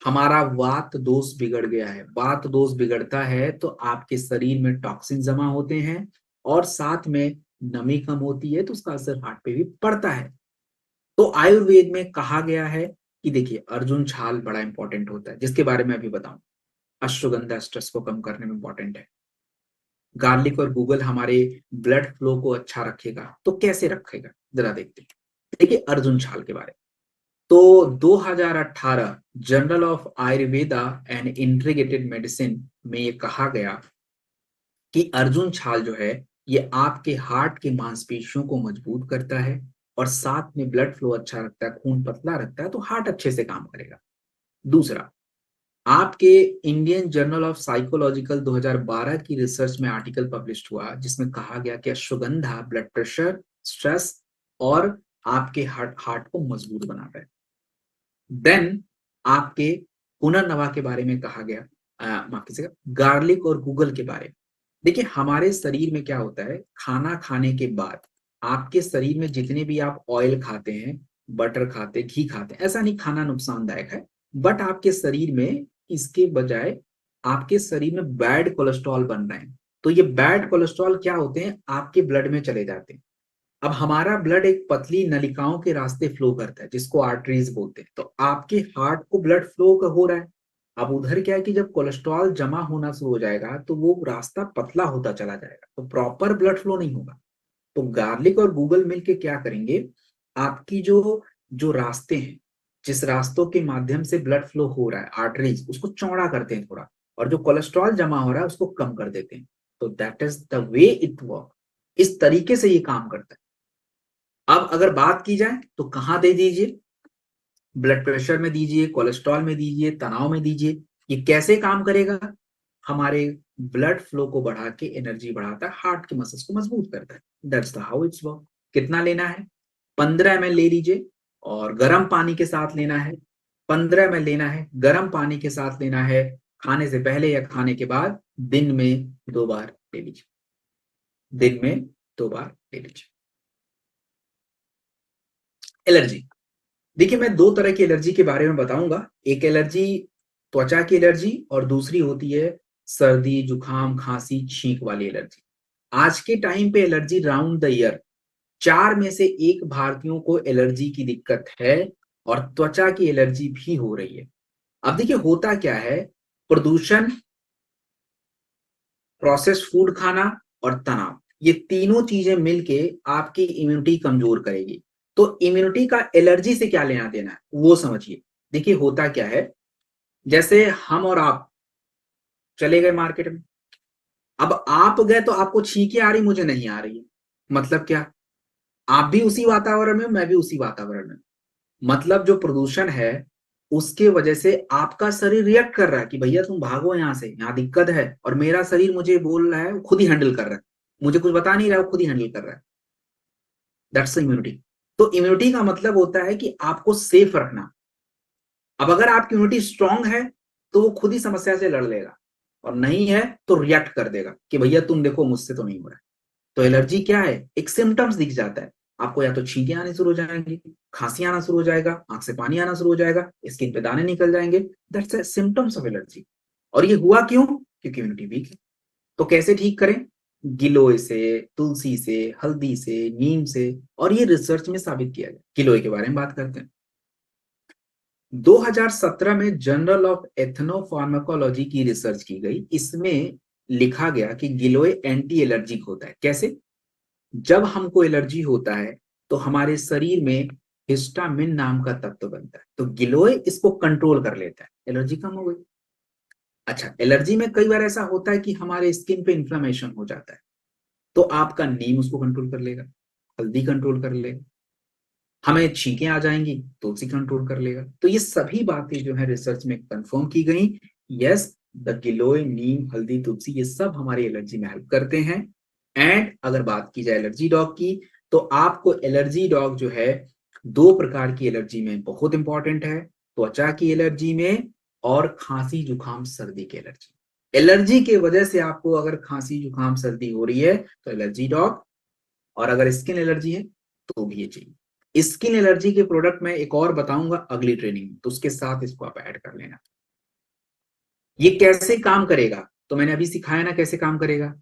हमारा वात दोष बिगड़ गया है। वात दोष बिगड़ता है तो आपके शरीर में टॉक्सिन जमा होते हैं, और साथ में नमी कम होती है, तो उसका असर हार्ट पे भी पड़ता है। तो आयुर्वेद में कहा गया है कि देखिए, अर्जुन छाल बड़ा इंपॉर्टेंट होता है, जिसके बारे में अभी बताऊं। अश्वगंधा स्ट्रेस को कम करने में इंपॉर्टेंट है। गार्लिक और गूगल हमारे ब्लड फ्लो को अच्छा रखेगा। तो कैसे रखेगा, जरा देखते हैं। देखिए अर्जुन छाल के बारे में। तो 2018 journal of Ayurveda and integrated medicine में ये कहा गया कि अर्जुन छाल जो है ये आपके हार्ट के मांसपेशियों को मजबूत करता है, और साथ में ब्लड फ्लो अच्छा रखता है, खून पतला रखता है, तो हार्ट अच्छे से काम करेगा। दूसरा, आपके इंडियन जर्नल ऑफ साइकोलॉजिकल 2012 की रिसर्च में आर्टिकल पब्लिश हुआ, जिसमें कहा गया कि अश्वगंधा ब्लड प्रेशर, स्ट्रेस और आपके हार्ट हार्ट को मजबूत बनाता है। देन आपके पुनर्नवा के बारे में कहा गया, माफ कीजिएगा, गार्लिक और गूगल के बारे में। देखिए हमारे शरीर में क्या होता है, खाना खाने के बाद आपके शरीर में जितने भी आप ऑयल खाते हैं, बटर खाते, घी खाते हैं, ऐसा नहीं खाना नुकसानदायक है, बट आपके शरीर में इसके बजाय आपके शरीर में बैड कोलेस्ट्रॉल बन रहे हैं। तो ये बैड कोलेस्ट्रॉल क्या होते हैं, आपके ब्लड में चले जाते हैं। अब हमारा ब्लड एक पतली नलिकाओं के रास्ते फ्लो करता है, जिसको आर्टरीज बोलते हैं। तो आपके हार्ट को ब्लड फ्लो हो रहा है। अब उधर क्या है कि जब कोलेस्ट्रॉल जमा होना शुरू हो जाएगा तो वो रास्ता पतला होता चला जाएगा, तो प्रॉपर ब्लड फ्लो नहीं होगा। तो गार्लिक और गूगल मिलके क्या करेंगे, आपकी जो जो रास्ते हैं, जिस रास्तों के माध्यम से ब्लड फ्लो हो रहा है, आर्टरीज, उसको चौड़ा करते हैं थोड़ा, और जो कोलेस्ट्रॉल जमा हो रहा है उसको कम कर देते हैं। तो that is the way it work. इस तरीके से ये काम करता है। अब अगर बात की जाए तो कहाँ दे दीजिए, ब्लड प्रेशर में दीजिए, कोलेस्ट्रॉल में दीजिए, तनाव में दीजिए। ये कैसे काम करेगा, हमारे ब्लड फ्लो को बढ़ा के एनर्जी बढ़ाता है, हार्ट के मसल्स को मजबूत करता है। That's the how it's work. कितना लेना है, 15 ml ले लीजिए, और गर्म पानी के साथ लेना है। 15 ml लेना है, गर्म पानी के साथ लेना है, खाने से पहले या खाने के बाद दिन में 2 बार ले लीजिए। दिन में 2 बार ले लीजिए। एलर्जी, देखिए मैं 2 तरह की एलर्जी के बारे में बताऊंगा। एक एलर्जी त्वचा की एलर्जी, और दूसरी होती है सर्दी, जुकाम, खांसी, छींक वाली एलर्जी। आज के टाइम पे एलर्जी राउंड द ईयर 4 में से 1 भारतीयों को एलर्जी की दिक्कत है, और त्वचा की एलर्जी भी हो रही है। अब देखिए होता क्या है, प्रदूषण, प्रोसेस्ड फूड खाना और तनाव, ये तीनों चीजें मिलके आपकी इम्यूनिटी कमजोर करेगी। तो इम्यूनिटी का एलर्जी से क्या लेना देना है वो समझिए। देखिए होता क्या है, जैसे हम और आप चले गए मार्केट में। अब आप गए तो आपको छींके आ रही, मुझे नहीं आ रही है। मतलब क्या, आप भी उसी वातावरण में, मैं भी उसी वातावरण में। मतलब जो प्रदूषण है उसके वजह से आपका शरीर रिएक्ट कर रहा है कि भैया तुम भागो यहाँ से, यहाँ दिक्कत है, और मेरा शरीर मुझे बोल रहा है, वो खुद ही हैंडल कर रहा है। मुझे कुछ बता नहीं रहा है, वो खुद ही हैंडल कर रहा है। That's immunity. तो इम्यूनिटी का मतलब होता है कि आपको सेफ रखना। अब अगर आपकी इम्यूनिटी स्ट्रांग है तो वो खुद ही समस्या से लड़ लेगा, और नहीं है तो रिएक्ट कर देगा कि भैया तुम देखो मुझसे तो नहीं हो रहा है। तो एलर्जी क्या है, एक सिम्टम्स दिख जाता है। आपको या तो छींके आने शुरू हो जाएंगी, खांसी आना शुरू हो जाएगा, आंख से पानी आना शुरू हो जाएगा, स्किन पे दाने निकल जाएंगे। That's a symptoms of allergy. और ये हुआ क्यों, क्योंकि इम्यूनिटी वीक है। तो कैसे ठीक करें, गिलोय से, तुलसी से, हल्दी से, नीम से, और ये रिसर्च में साबित किया गया। गिलोय के बारे में बात करते हैं। 2017 में जर्नल ऑफ एथनोफार्माकोलॉजी की रिसर्च की गई। इसमें लिखा गया कि गिलोय एंटी एलर्जिक होता है। कैसे, जब हमको एलर्जी होता है तो हमारे शरीर में हिस्टामिन नाम का तत्व बनता है, तो गिलोय इसको कंट्रोल कर लेता है, एलर्जी कम हो गई। अच्छा, एलर्जी में कई बार ऐसा होता है कि हमारे स्किन पे इन्फ्लेमेशन हो जाता है, तो आपका नीम उसको कंट्रोल कर लेगा, हल्दी कंट्रोल कर लेगा। हमें छींकें आ जाएंगी, तुलसी कंट्रोल कर लेगा। तो ये सभी बातें जो है रिसर्च में कंफर्म की गई यस, द गिलोय, नीम, हल्दी, तुलसी, ये सब हमारी एलर्जी में हेल्प करते हैं। एंड अगर बात की जाए एलर्जी डॉग की, तो आपको एलर्जी डॉग जो है 2 प्रकार की एलर्जी में बहुत इंपॉर्टेंट है, त्वचा की एलर्जी में और खांसी जुकाम सर्दी की एलर्जी। एलर्जी की वजह से आपको अगर खांसी जुकाम सर्दी हो रही है तो एलर्जी डॉग, और अगर स्किन एलर्जी है तो भी ये चाहिए। स्किन एलर्जी के प्रोडक्ट में एक और बताऊंगा अगली ट्रेनिंग में, तो उसके साथ इसको आप ऐड कर लेना। ये कैसे काम करेगा, तो मैंने अभी सिखाया ना कैसे काम करेगा।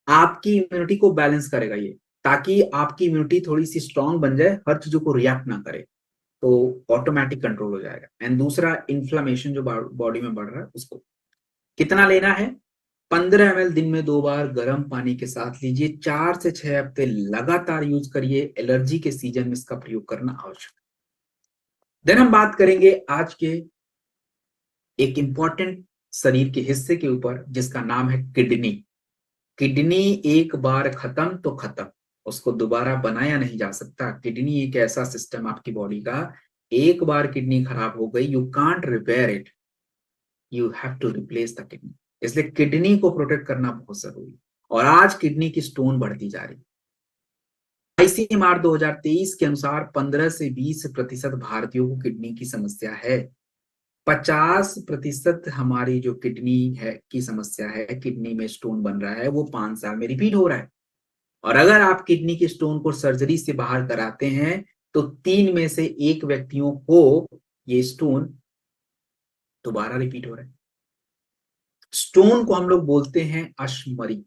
आपकी इम्यूनिटी को बैलेंस करेगा ये, ताकि आपकी इम्यूनिटी थोड़ी सी स्ट्रांग बन जाए, हर चीजों को रिएक्ट ना करे, तो ऑटोमेटिक कंट्रोल हो जाएगा। एंड दूसरा, इन्फ्लामेशन जो बॉडी में बढ़ रहा है उसको। कितना लेना है? 15 ml दिन में 2 बार गर्म पानी के साथ लीजिए, 4 से 6 हफ्ते लगातार यूज करिए। एलर्जी के सीजन में इसका प्रयोग करना आवश्यक है। देन हम बात करेंगे आज के एक इंपॉर्टेंट शरीर के हिस्से के ऊपर, जिसका नाम है किडनी। किडनी एक बार खत्म तो खत्म, उसको दोबारा बनाया नहीं जा सकता। किडनी एक ऐसा सिस्टम आपकी बॉडी का, एक बार किडनी खराब हो गई, you can't repair it, you have to replace the kidney. इसलिए किडनी को प्रोटेक्ट करना बहुत जरूरी है। और आज किडनी की स्टोन बढ़ती जा रही है। आईसीएमआर 2023 के अनुसार 15 से 20% भारतीयों को किडनी की समस्या है। 50% हमारी जो किडनी है की समस्या है, किडनी में स्टोन बन रहा है, वो 5 साल में रिपीट हो रहा है। और अगर आप किडनी के स्टोन को सर्जरी से बाहर कराते हैं तो 3 में से 1 व्यक्तियों को ये स्टोन दोबारा रिपीट हो रहा है। स्टोन को हम लोग बोलते हैं अश्मरी।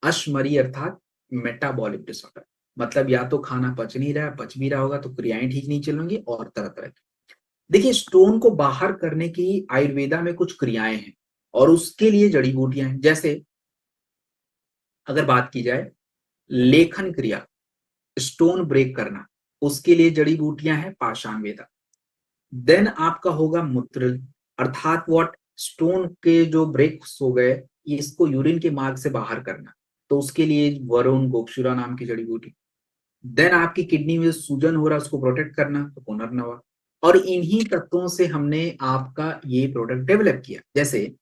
अश्मरी अर्थात मेटाबॉलिक डिसऑर्डर, मतलब या तो खाना पच नहीं रहा है, पच भी रहा होगा तो क्रियाएं ठीक नहीं चलेंगी, और तरह तरह की। देखिए, स्टोन को बाहर करने की आयुर्वेदा में कुछ क्रियाएं हैं और उसके लिए जड़ी बूटियां हैं। जैसे अगर बात की जाए लेखन क्रिया, स्टोन ब्रेक करना, उसके लिए जड़ी बूटियां हैं पाषाण वेदा। देन आपका होगा मूत्र, अर्थात व्हाट, स्टोन के जो ब्रेक्स हो गए, इसको यूरिन के मार्ग से बाहर करना, तो उसके लिए वरुण गोक्षुरा नाम की जड़ी बूटी। देन आपकी किडनी में सूजन हो रहा है उसको प्रोटेक्ट करना, तो पुनर्नवा। और इन्हीं तत्वों से हमने आपका ये प्रोडक्ट डेवलप किया। जैसे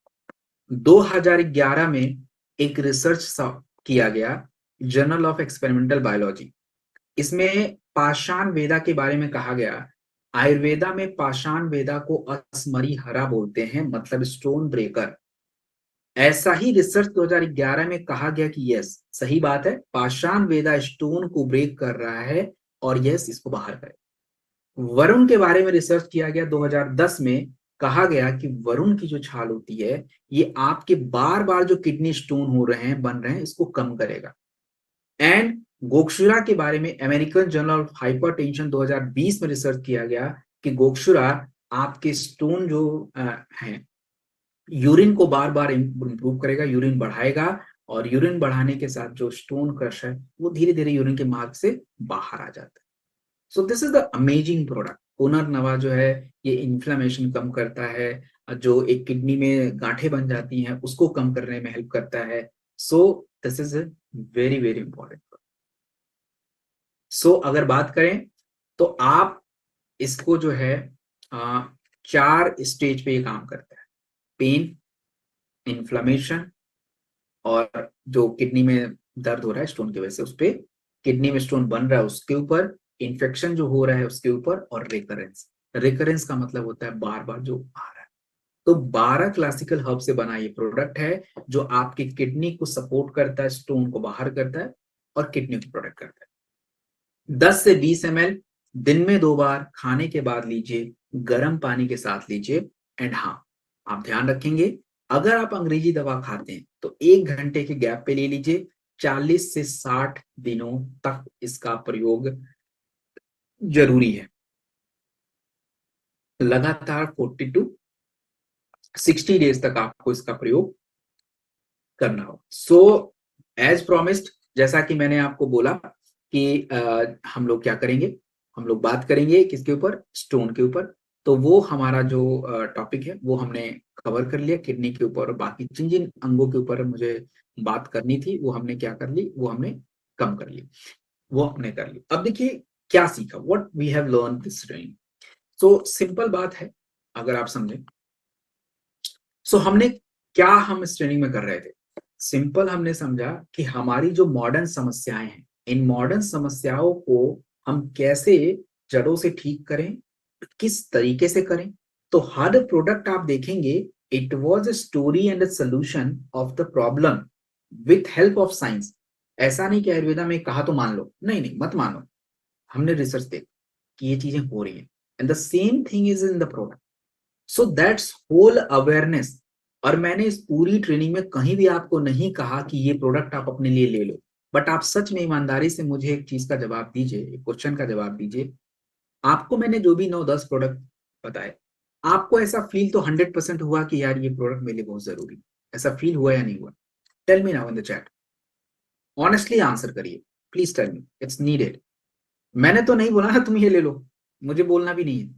2011 में एक रिसर्च किया गया, जर्नल ऑफ एक्सपेरिमेंटल बायोलॉजी। इसमें पाषाण वेदा के बारे में कहा गया। आयुर्वेदा में पाषाण वेदा को अस्मरी हरा बोलते हैं, मतलब स्टोन ब्रेकर। ऐसा ही रिसर्च 2011 में कहा गया कि यस, सही बात है, पाषाण वेदा स्टोन को ब्रेक कर रहा है और यस, इसको बाहर करे। वरुण के बारे में रिसर्च किया गया 2010 में, कहा गया कि वरुण की जो छाल होती है, ये आपके बार बार जो किडनी स्टोन हो रहे हैं, बन रहे हैं, इसको कम करेगा। एंड गोक्षुरा के बारे में अमेरिकन जर्नल ऑफ हाइपरटेंशन 2020 में रिसर्च किया गया कि गोक्षुरा आपके स्टोन जो हैं, यूरिन को बार बार इंप्रूव करेगा, यूरिन बढ़ाएगा, और यूरिन बढ़ाने के साथ जो स्टोन क्रश है वो धीरे धीरे यूरिन के मार्ग से बाहर आ जाता है। So this is the amazing product. पुनर्नवा जो है, ये इन्फ्लेमेशन कम करता है, जो एक किडनी में गांठें बन जाती हैं उसको कम करने में हेल्प करता है। So this is very very important. So अगर बात करें तो आप इसको जो है 4 स्टेज पे ये काम करता है। पेन, इन्फ्लेमेशन, और जो किडनी में दर्द हो रहा है स्टोन की वजह से, उस पे किडनी में स्टोन बन रहा है उसके ऊपर, इन्फेक्शन जो हो रहा है उसके ऊपर, और रिकरेंस। रिकरेंस का मतलब होता है बार बार जो आ रहा है। तो 12 क्लासिकल हर्ब से बना ये प्रोडक्ट है, जो आपकी किडनी को सपोर्ट करता है, स्टोन को बाहर करता है और किडनी को प्रोटेक्ट करता है। 10 से 20 ml दिन में 2 बार खाने के बाद लीजिए, गर्म पानी के साथ लीजिए। एंड हाँ, आप ध्यान रखेंगे, अगर आप अंग्रेजी दवा खाते हैं तो 1 घंटे के गैप पे ले लीजिए। 40 से 60 दिनों तक इसका प्रयोग जरूरी है। लगातार 40 to 60 डेज तक आपको इसका प्रयोग करना हो। सो एज प्रोमिस्ड, जैसा कि मैंने आपको बोला कि हम लोग क्या करेंगे, हम लोग बात करेंगे किसके ऊपर, स्टोन के ऊपर। तो वो हमारा जो टॉपिक है वो हमने कवर कर लिया, किडनी के ऊपर। और बाकी जिन जिन अंगों के ऊपर मुझे बात करनी थी वो हमने क्या कर ली, वो हमने कम कर ली, वो हमने कर ली। अब देखिए क्या सीखा, what we have learn this training. So simple बात है, अगर आप समझें सो हमने क्या हम इस ट्रेनिंग में कर रहे थे, सिंपल हमने समझा कि हमारी जो मॉडर्न समस्याएं हैं, इन मॉडर्न समस्याओं को हम कैसे जड़ों से ठीक करें, किस तरीके से करें। तो हर प्रोडक्ट आप देखेंगे, it was a story and a solution of the problem with help of science. ऐसा नहीं कि आयुर्वेदा में कहा तो मान लो, नहीं नहीं मत मानो, हमने रिसर्च देखा कि ये चीजें हो रही है, and the same thing is in the product. So that's whole awareness. और मैंने इस पूरी ट्रेनिंग में कहीं भी आपको नहीं कहा कि ये प्रोडक्ट आप अपने लिए ले लो, बट आप सच में ईमानदारी से मुझे एक चीज का जवाब दीजिए, एक क्वेश्चन का जवाब दीजिए। आपको मैंने जो भी 9-10 प्रोडक्ट बताए, आपको ऐसा फील तो 100% हुआ कि यार ये प्रोडक्ट मेरे लिए बहुत जरूरी, ऐसा फील हुआ या नहीं हुआ? Tell me now in the chat, honestly answer करिए, please tell me, it's needed. मैंने तो नहीं बोला ना तुम ये ले लो, मुझे बोलना भी नहीं है,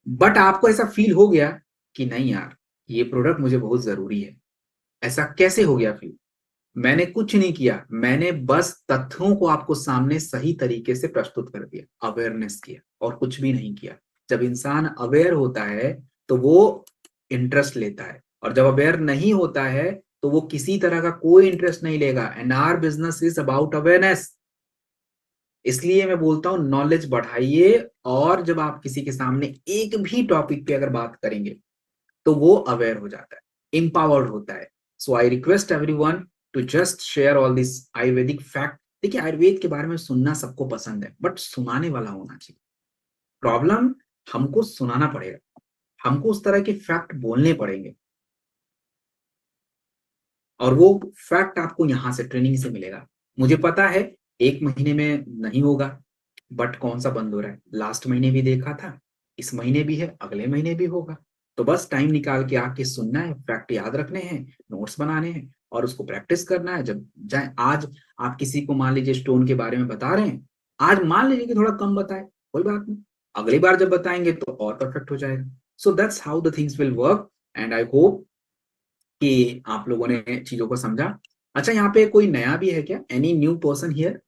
बट आपको ऐसा फील हो गया कि नहीं यार ये प्रोडक्ट मुझे बहुत जरूरी है। ऐसा कैसे हो गया फील? मैंने कुछ नहीं किया, मैंने बस तथ्यों को आपको सामने सही तरीके से प्रस्तुत कर दिया, अवेयरनेस किया और कुछ भी नहीं किया। जब इंसान अवेयर होता है तो वो इंटरेस्ट लेता है, और जब अवेयर नहीं होता है तो वो किसी तरह का कोई इंटरेस्ट नहीं लेगा। And our business is about awareness. इसलिए मैं बोलता हूं नॉलेज बढ़ाइए, और जब आप किसी के सामने एक भी टॉपिक पे अगर बात करेंगे तो वो अवेयर हो जाता है, empowered होता है। So I request everyone to just share all this ayurvedic fact. देखिए आयुर्वेद के बारे में सुनना सबको पसंद है, बट सुनाने वाला होना चाहिए। प्रॉब्लम, हमको सुनाना पड़ेगा, हमको उस तरह के फैक्ट बोलने पड़ेंगे, और वो फैक्ट आपको यहां से ट्रेनिंग से मिलेगा। मुझे पता है 1 महीने में नहीं होगा, बट कौन सा बंद हो रहा है? लास्ट महीने भी देखा था, इस महीने भी है, अगले महीने भी होगा। तो बस टाइम निकाल के आके सुनना है, फैक्ट याद रखने हैं, नोट्स बनाने हैं और उसको प्रैक्टिस करना है। जब जाए आज आप किसी को मान लीजिए स्टोन के बारे में बता रहे हैं, आज मान लीजिए कि थोड़ा कम बताए, कोई बात नहीं, अगली बार जब बताएंगे तो और परफेक्ट हो जाएगा। So that's how the things will work, and I hope कि आप लोगों ने चीजों को समझा। अच्छा, यहाँ पे कोई नया भी है क्या? Any new person here?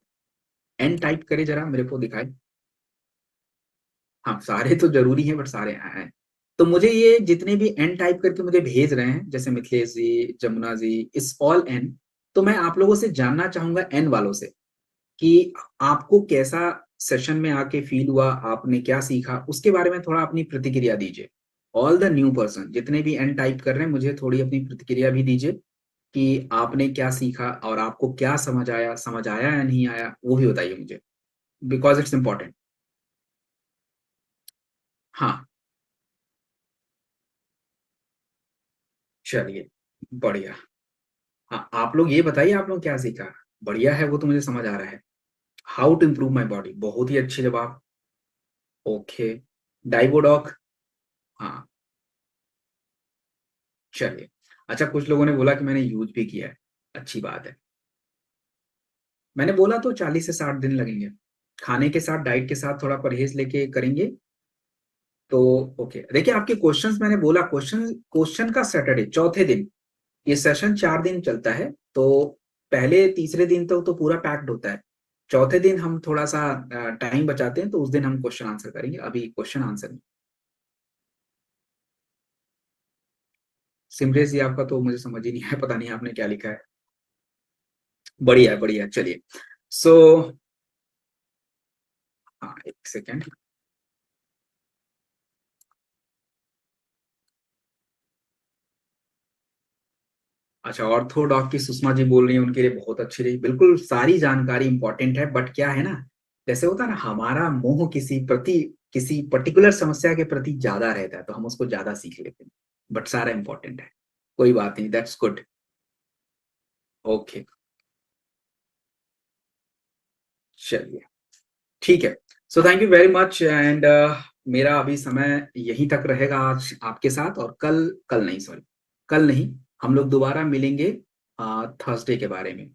N type करे जरा, मेरे को दिखाए। हाँ, सारे तो जरूरी हैं, बट सारे हैं। तो मुझे ये जितने भी एन टाइप करके मुझे भेज रहे हैं, जैसे मिथिलेश जी, जमुना जी, इस ऑल एन, तो मैं आप लोगों से जानना चाहूंगा एन वालों से कि आपको कैसा सेशन में आके फील हुआ, आपने क्या सीखा, उसके बारे में थोड़ा अपनी प्रतिक्रिया दीजिए। ऑल द न्यू पर्सन जितने भी एन टाइप कर रहे हैं, मुझे थोड़ी अपनी प्रतिक्रिया भी दीजिए कि आपने क्या सीखा और आपको क्या समझ आया या नहीं आया, वो भी बताइए मुझे, बिकॉज इट्स इंपॉर्टेंट। हाँ, चलिए, बढ़िया। हाँ, आप लोग ये बताइए आप लोग क्या सीखा। बढ़िया है, वो तो मुझे समझ आ रहा है। How to improve my body, बहुत ही अच्छे जवाब। ओके, डाइवोडॉक, हाँ, चलिए। अच्छा, कुछ लोगों ने बोला कि मैंने यूज भी किया है, अच्छी बात है। मैंने बोला तो 40 से 60 दिन लगेंगे, खाने के साथ डाइट के साथ थोड़ा परहेज लेके करेंगे तो। ओके, देखिए आपके क्वेश्चंस, मैंने बोला क्वेश्चन क्वेश्चन का सैटरडे चौथे दिन, ये सेशन 4 दिन चलता है, तो पहले तीसरे दिन तक तो पूरा पैक्ड होता है। चौथे दिन हम थोड़ा सा टाइम बचाते हैं, तो उस दिन हम क्वेश्चन आंसर करेंगे, अभी क्वेश्चन आंसर नहीं। सिमरेश जी, आपका तो मुझे समझ ही नहीं है, पता नहीं आपने क्या लिखा है। बढ़िया है, बढ़िया है, चलिए। सो हाँ, एक सेकेंड। अच्छा, ऑर्थोडॉक की सुषमा जी बोल रही हैं, उनके लिए बहुत अच्छी रही, बिल्कुल सारी जानकारी इंपॉर्टेंट है, बट क्या है ना, जैसे होता है ना, हमारा मोह किसी पर्टिकुलर समस्या के प्रति ज्यादा रहता है, तो हम उसको ज्यादा सीख लेते हैं, बट सारा इंपॉर्टेंट है। कोई बात नहीं, दैट्स गुड। ओके, चलिए, ठीक है। सो thank you very much, and मेरा अभी समय यहीं तक रहेगा आज आपके साथ, और कल, कल नहीं सॉरी, कल नहीं, हम लोग दोबारा मिलेंगे थर्सडे के बारे में।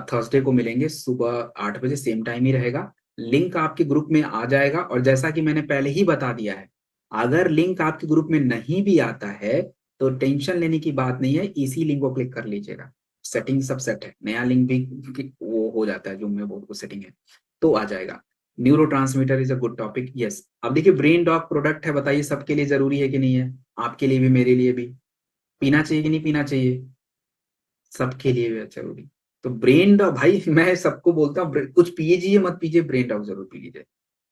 थर्सडे को मिलेंगे सुबह 8 बजे, सेम टाइम ही रहेगा। लिंक आपके ग्रुप में आ जाएगा, और जैसा कि मैंने पहले ही बता दिया है, अगर लिंक आपके ग्रुप में नहीं भी आता है तो टेंशन लेने की बात नहीं है, इसी लिंक को क्लिक कर लीजिएगा। सेटिंग सब सेट है, नया लिंक भी वो हो जाता है, जो में बहुत कुछ सेटिंग है, तो आ जाएगा। Neuro transmitter is a good topic, yes. अब देखिए, ब्रेन डॉग प्रोडक्ट है, बताइए सबके लिए जरूरी है कि नहीं है? आपके लिए भी, मेरे लिए भी। पीना चाहिए कि नहीं पीना चाहिए, सबके लिए भी जरूरी। तो ब्रेन भाई मैं सबको बोलता हूँ कुछ पीजिए मत पीजिए, ब्रेन डॉग जरूर पी लीजिए।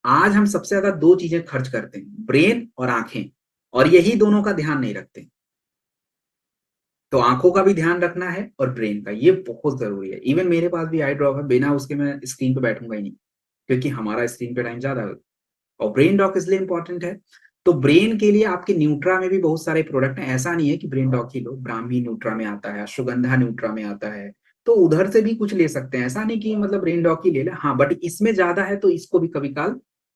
आज हम सबसे ज्यादा दो चीजें खर्च करते हैं, ब्रेन और आंखें, और यही दोनों का ध्यान नहीं रखते। तो आंखों का भी ध्यान रखना है और ब्रेन का, ये बहुत जरूरी है। इवन मेरे पास भी आई ड्रॉप है, बिना उसके मैं स्क्रीन पे बैठूंगा ही नहीं, क्योंकि हमारा स्क्रीन पे टाइम ज्यादा है। और ब्रेन डॉग इसलिए इंपॉर्टेंट है। तो ब्रेन के लिए आपके न्यूट्रा में भी बहुत सारे प्रोडक्ट हैं, ऐसा नहीं है कि ब्रेन डॉग ही लो, ब्राह्मी न्यूट्रा में आता है, अश्वगंधा न्यूट्रा में आता है, तो उधर से भी कुछ ले सकते हैं। ऐसा नहीं कि मतलब ब्रेन डॉग ही ले ले, हाँ, बट इसमें ज्यादा है तो इसको भी कभी काल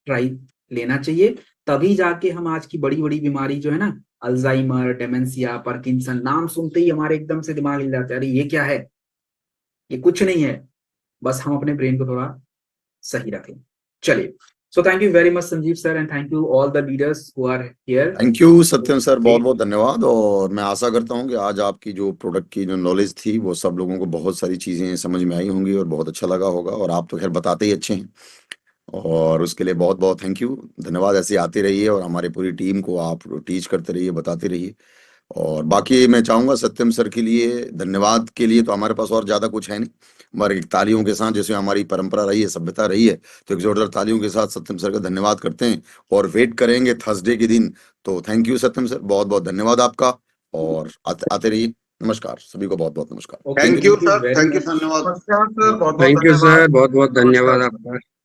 ट्राई लेना चाहिए। तभी जाके हम आज की बड़ी बड़ी बीमारी जो है ना, अल्जाइमर, डेमेंशिया, पार्किंसन, नाम सुनते ही हमारे एकदम से दिमाग हिल जाता है, अरे ये क्या है, ये कुछ नहीं है, बस हम अपने ब्रेन को थोड़ा सही रखें। चलिए, so thank you very much Sanjeev sir, and thank you all the leaders who are here. Thank you Satyam sir, बहुत बहुत धन्यवाद। और मैं आशा करता हूँ कि आज आपकी जो प्रोडक्ट की जो नॉलेज थी वो सब लोगों को बहुत सारी चीज़ें समझ में आई होंगी और बहुत अच्छा लगा होगा। और आप तो खैर बताते ही अच्छे हैं, और उसके लिए बहुत बहुत थैंक यू, धन्यवाद। ऐसे आते रहिए और हमारी पूरी टीम को आप टीच करते रहिए, बताते रहिए। और बाकी मैं चाहूँगा सत्यम सर के लिए धन्यवाद के लिए तो हमारे पास और ज़्यादा कुछ है नहीं, मगर एक तालियों के साथ, जैसे हमारी परंपरा रही है, सभ्यता रही है, तो एक जोरदार तालियों के साथ सत्यम सर का धन्यवाद करते हैं और वेट करेंगे थर्सडे के दिन। तो थैंक यू सत्यम सर, बहुत बहुत धन्यवाद आपका। और आते रहिए। नमस्कार सभी को, बहुत बहुत नमस्कार। Okay, thank you thank you sir, very thank you, much. धन्यवाद सर, बहुत बहुत थैंक यू धन्यवाद। सर, बहुत बहुत धन्यवाद नमस्कार। आपका।